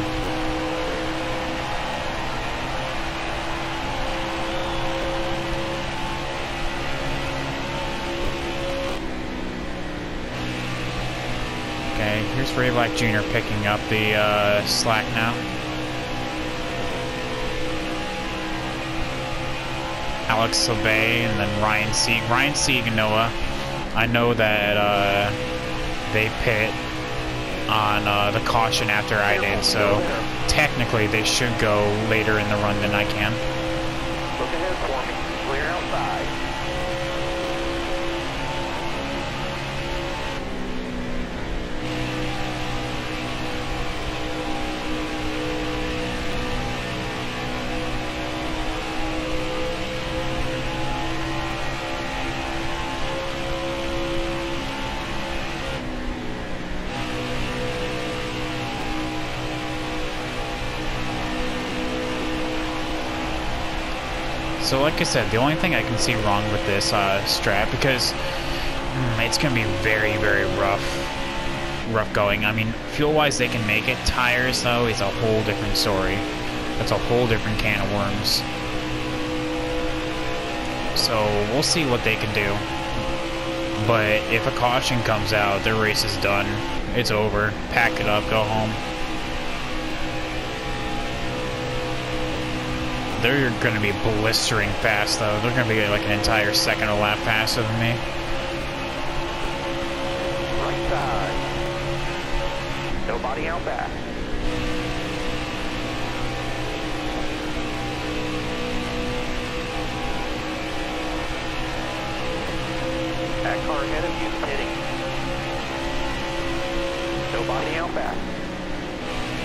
Okay, here's Ray Black Jr. picking up the slack now. Alex Sabe and then Ryan Sieg. Ryan Sieg and Noah. I know that they pit on the caution after I did, so technically they should go later in the run than I can.
Look ahead for me. Clear outside.
So like I said, the only thing I can see wrong with this strat, because it's going to be very, very rough going. I mean, fuel-wise they can make it. Tires, though, is a whole different story. That's a whole different can of worms. So we'll see what they can do. But if a caution comes out, their race is done. It's over. Pack it up, go home. They're going to be blistering fast, though. They're going to be like an entire second a lap faster than me.
Right side. Nobody out back. That car ahead of you is pitting. Nobody out back.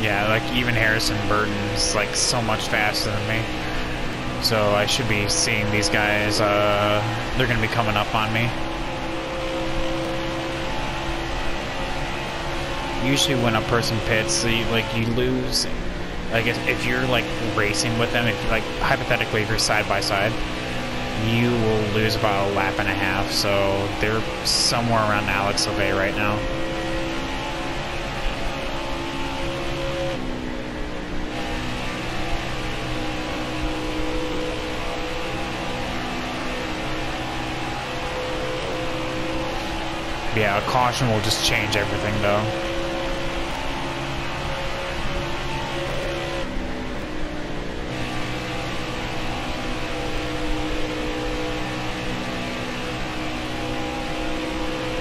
Yeah, like even Harrison Burton's like so much faster than me. So I should be seeing these guys, they're going to be coming up on me. Usually when a person pits, you lose, like if you're like racing with them, if like hypothetically if you're side by side, you will lose about a lap and a half. So they're somewhere around Alex Sabe right now. Yeah, a caution will just change everything, though.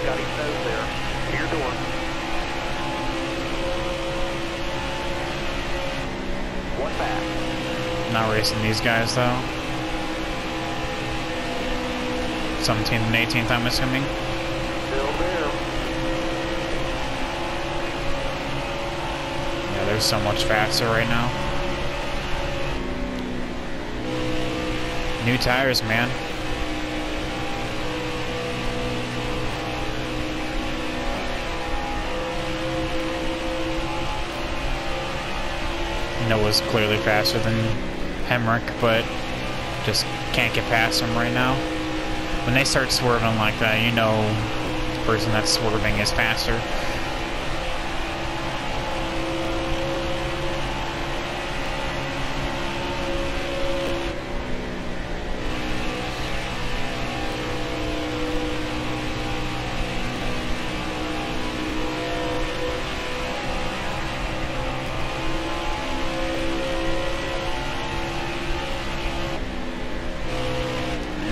Got his nose there. To your door. One back.
Not racing these guys, though. 17th and 18th, I'm assuming.
Still there.
Yeah, they're so much faster right now. New tires, man. Noah's clearly faster than Hemrick, but just can't get past him right now. When they start swerving like that, you know the person that's swerving is faster.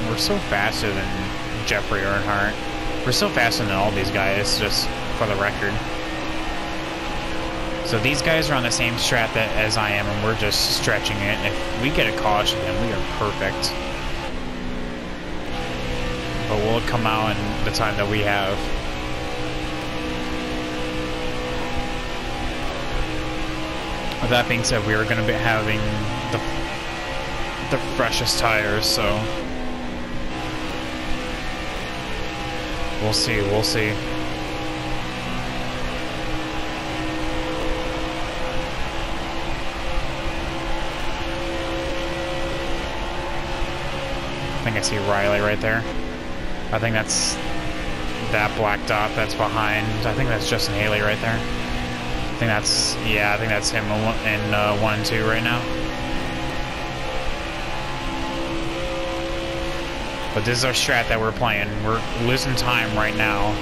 We're so faster than Jeffrey Earnhardt. We're so faster than all these guys, just for the record. So these guys are on the same strat as I am, and we're just stretching it. And if we get a caution, then we are perfect. But will it come out in the time that we have? With that being said, we are going to be having the freshest tires, so we'll see, we'll see. I think I see Riley right there. I think that's that black dot that's behind. I think that's Justin Haley right there. I think that's, yeah, I think that's him in 1 and 2 right now. But this is our strat that we're playing. We're losing time right now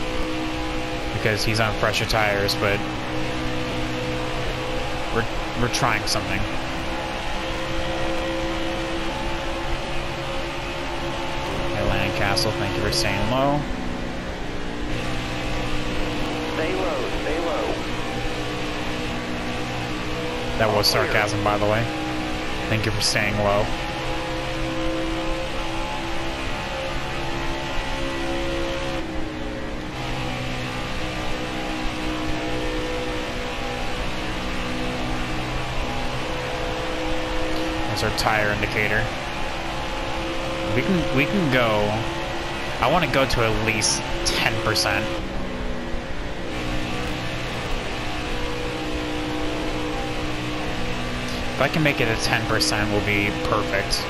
because he's on fresher tires, but we're trying something. Castle, thank you for staying low.
Stay low, stay low.
That was sarcasm, by the way. Thank you for staying low. That's our tire indicator. We can go. I want to go to at least 10%. If I can make it at 10%, will be perfect.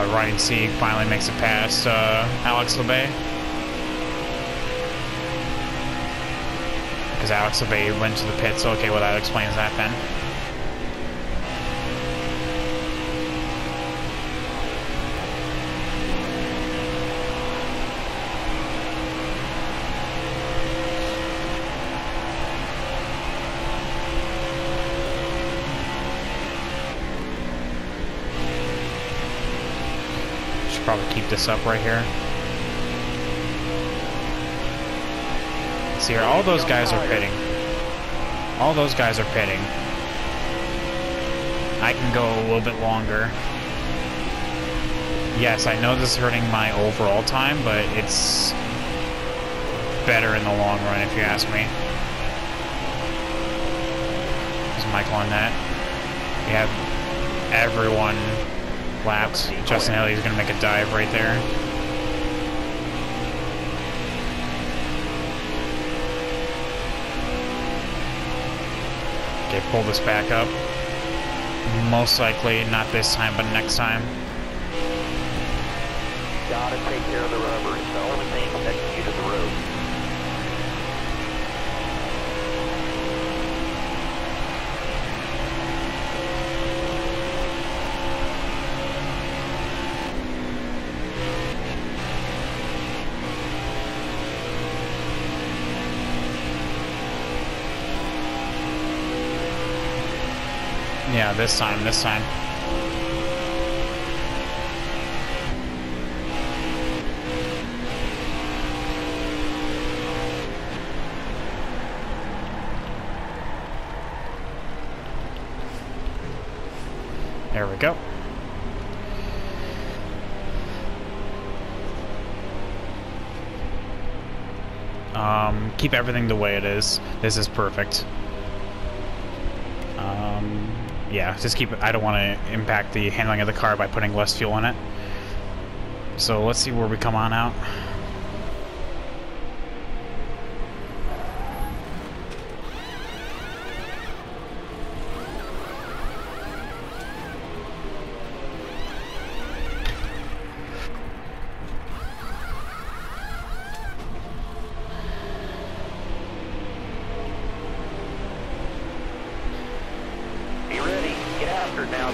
Ryan Sieg finally makes it past Alex LeBay. Because Alex LeBay went to the pits. Okay, well that explains that then. Probably keep this up right here. See here, all those guys are pitting. All those guys are pitting. I can go a little bit longer. Yes, I know this is hurting my overall time, but it's better in the long run if you ask me. There's Michael on that. We have everyone laps. Justin Haley's gonna make a dive right there. Okay, pull this back up. Most likely not this time, but next time.
Gotta take care of the rubber. It's the only thing that can get to the road.
Yeah, this time. There we go. Keep everything the way it is. This is perfect. Yeah, just keep it. I don't want to impact the handling of the car by putting less fuel in it. So let's see where we come on out.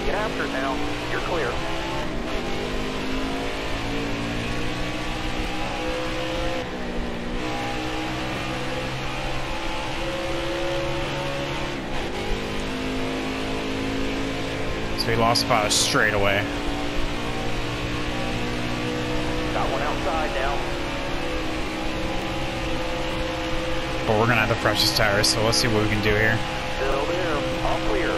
Get after it now. You're clear.
So he lost about straight away.
Got one outside now.
But we're gonna have the freshest tires, so let's see what we can do here.
Still there. All clear.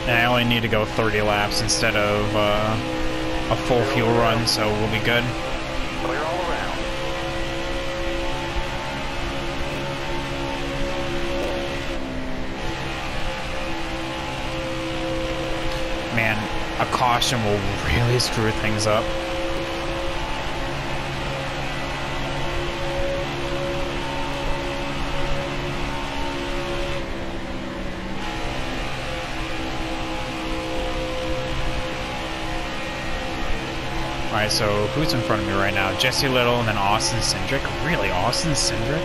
And I only need to go 30 laps instead of a full fuel run, so we'll be good.
Clear all around.
Man, a caution will really screw things up. Alright, so who's in front of me right now? Jesse Little and then Austin Cindric? Really, Austin Cindric?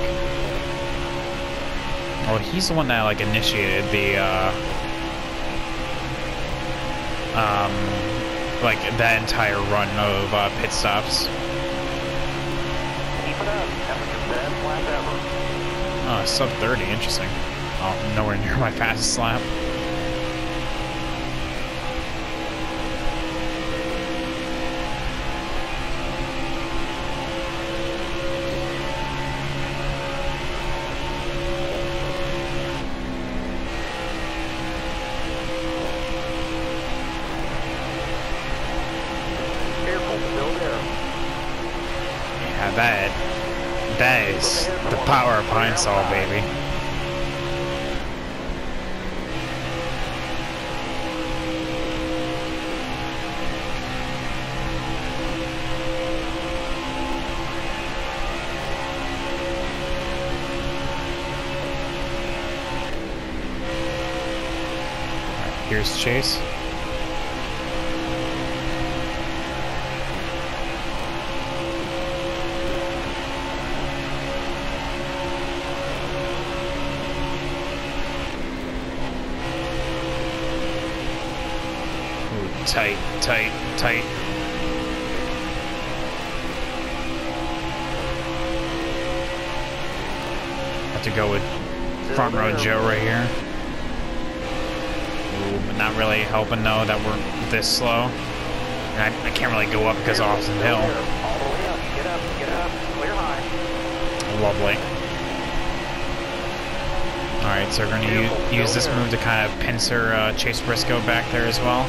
Oh, he's the one that, like, initiated the, like, that entire run of, pit stops.
Keep it up. That was your best lap ever.
Oh, sub 30, interesting. Oh, nowhere near my fastest lap. That is the power of Pine Sol, baby. Right, here's Chase. Tight, tight, tight. Have to go with front row Joe right here. Ooh, but not really helping though that we're this slow. And I can't really go up because of Austin Hill.
All the way up. Get up. Clear high.
Lovely. Alright, so we're going to use this move to kind of pincer Chase Briscoe back there as well.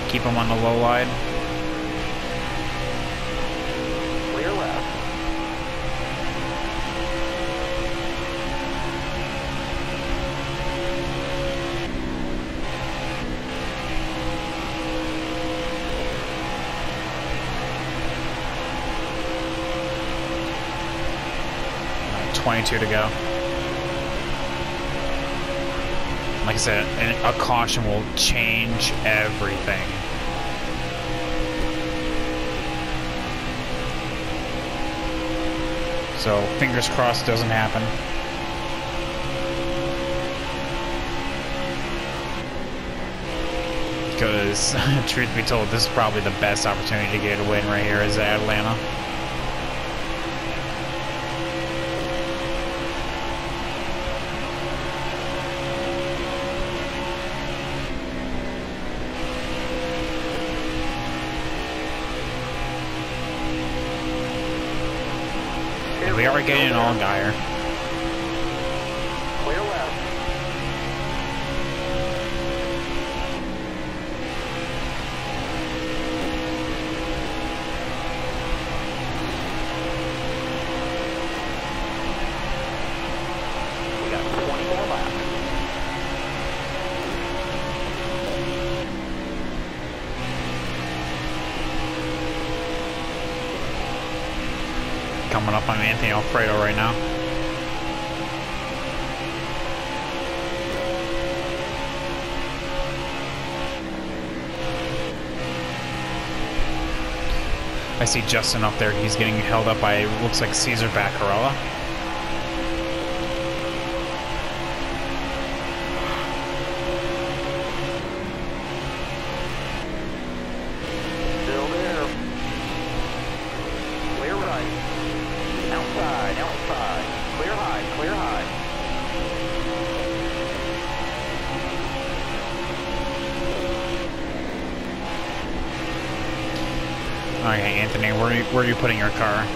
Keep him on the low line.
Clear left.
Alright, 22 to go. Like I said, a caution will change everything. So, fingers crossed doesn't happen. Because, truth be told, this is probably the best opportunity to get a win right here is at Atlanta. We are getting an all-guyer.
Clear left. We got 20 more laps.
Coming up on Anthony Alfredo right now. I see Justin up there. He's getting held up by, looks like Cesar Vaccarella.
Still there. Clear right. Outside. Clear high.
Okay, Anthony, where are you putting your car?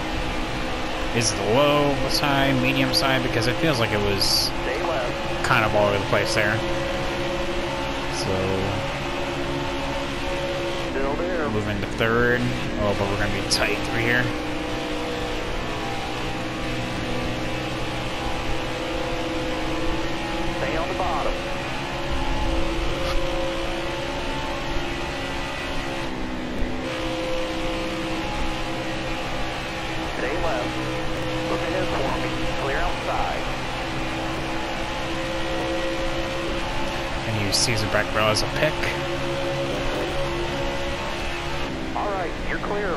Is it the low side, medium side? Because it feels like it was kind of all over the place there. So,
Still there.
moving to third. Oh, but we're going to be tight through here.
Stay on the bottom. Stay left. Look ahead for me. Clear outside.
And use Caesar back rail as a pick.
All right, you're clear.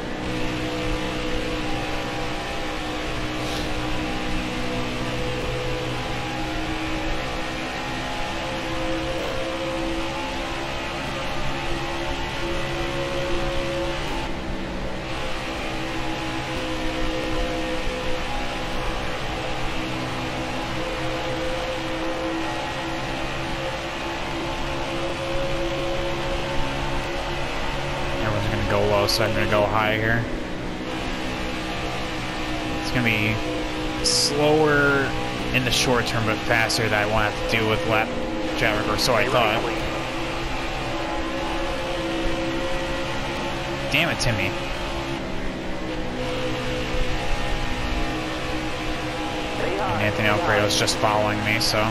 Go low, so I'm going to go high here. It's going to be slower in the short term, but faster that I won't have to deal with lap traffic, or so I thought. Damn it, Timmy. And Anthony Alfredo's just following me, so...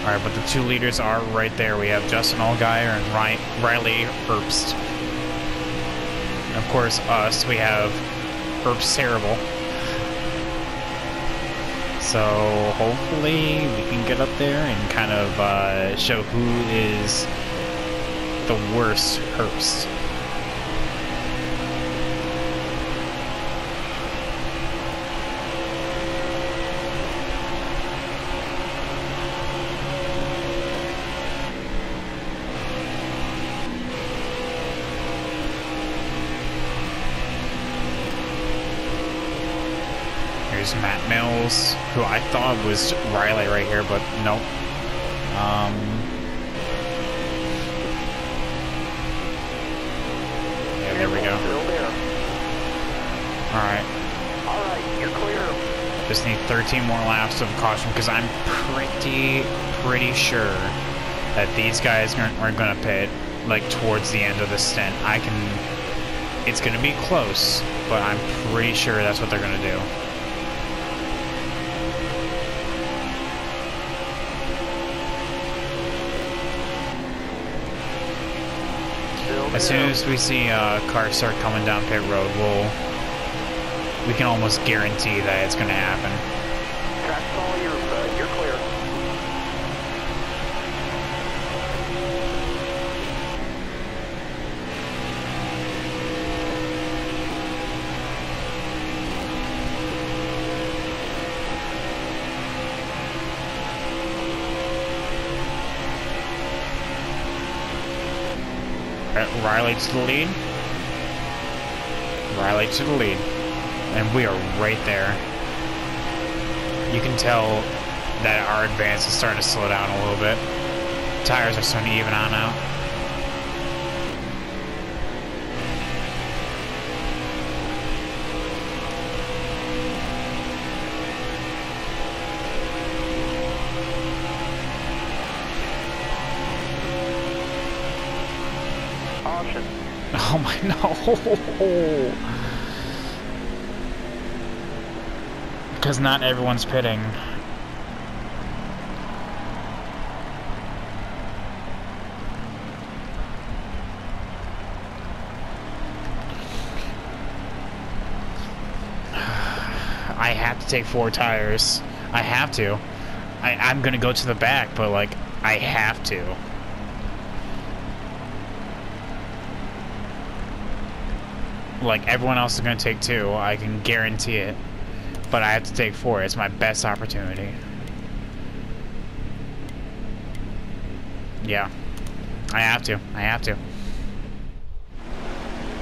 Alright, but the 2 leaders are right there. We have Justin Allgaier and Riley Herbst. And of course, us, we have Herbst Terrible. So, hopefully, we can get up there and kind of show who is the worst Herbst. Matt Mills, who I thought was Riley right here, but nope. Yeah, there we go. Alright.
Alright, you're clear.
Just need 13 more laps of caution, because I'm pretty sure that these guys are going to pit, like, towards the end of the stint. It's going to be close, but I'm pretty sure that's what they're going to do. As soon as we see cars start coming down pit road, we can almost guarantee that it's going to happen.
Track's all yours, bud. You're clear.
Riley to the lead. Riley to the lead. And we are right there. You can tell that our advance is starting to slow down a little bit. Tires are starting to even on out. Oh my, no! Because not everyone's pitting. I have to take 4 tires. I have to. I'm gonna go to the back, but like, I have to. Like, everyone else is going to take 2, I can guarantee it. But I have to take 4, it's my best opportunity. Yeah. I have to.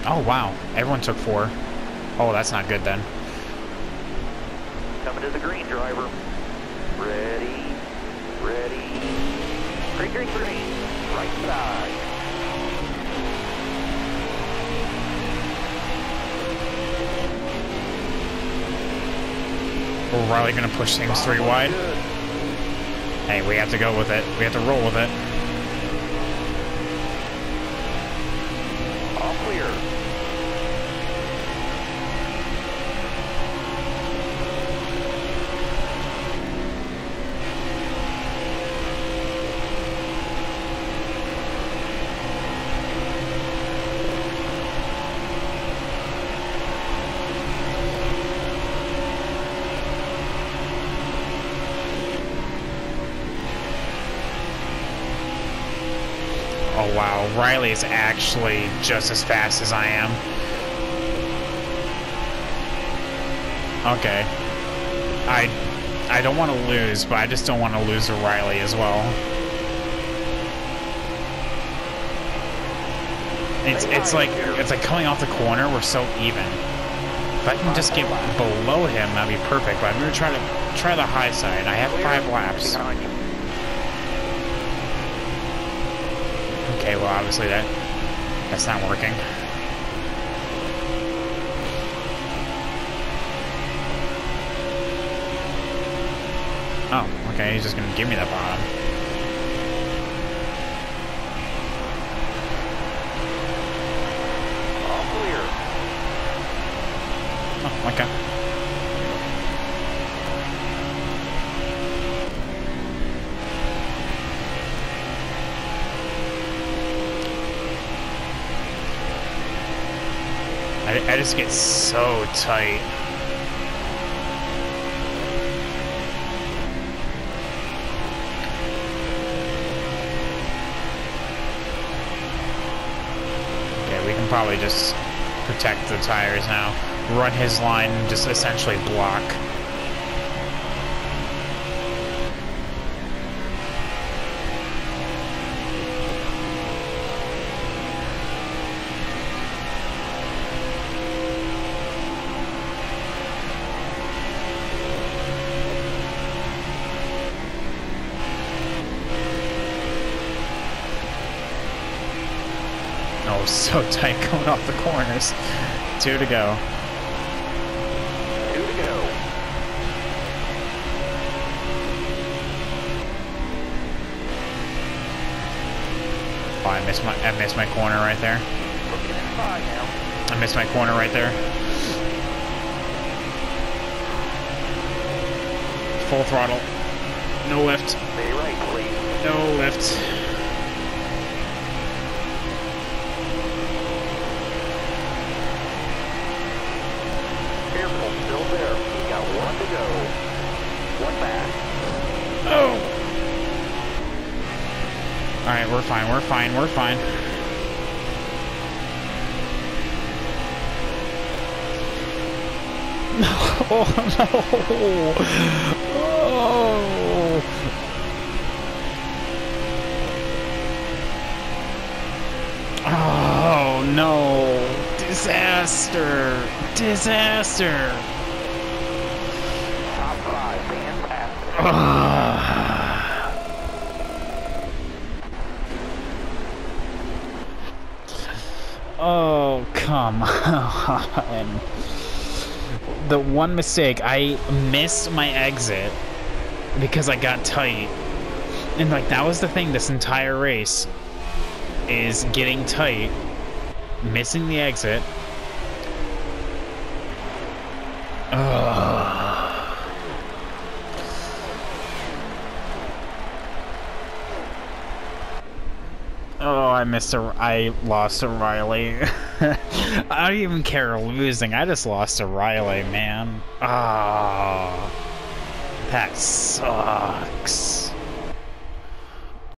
Oh, wow. Everyone took 4. Oh, that's not good then.
Coming to the green, driver. Ready, Ready. Green, green, green. Right side.
We're Riley gonna push things 3 wide. Hey, we have to go with it. We have to roll with it.
All clear.
Oh wow, Riley is actually just as fast as I am. Okay. I don't want to lose, but I just don't want to lose to Riley as well. It's like coming off the corner, we're so even. If I can just get below him, that'd be perfect. But I'm gonna try the high side. I have 5 laps. Okay, well obviously that's not working. Oh, okay, he's just gonna give me the bottom.
All clear.
Oh, okay. I just get so tight. Okay, we can probably just protect the tires now. Run his line and just essentially block. Oh, so tight going off the corners. 2 to go.
2 to go.
Oh, I missed my corner right there.
Looking at 5 now.
I missed my corner right there. Full throttle. No lift.
Stay right, please.
No lift.
Careful, still there. We got 1 to go. 1 back.
Oh! Alright, we're fine, we're fine, we're fine. No! Oh, no! Oh! Oh, no! Disaster! Disaster!
Top 5, fantastic.
Oh, come on. The one mistake, I missed my exit because I got tight. And like that was the thing this entire race is getting tight, missing the exit. Oh, I lost to Riley. I don't even care losing. I just lost to Riley, man. Ah, that sucks.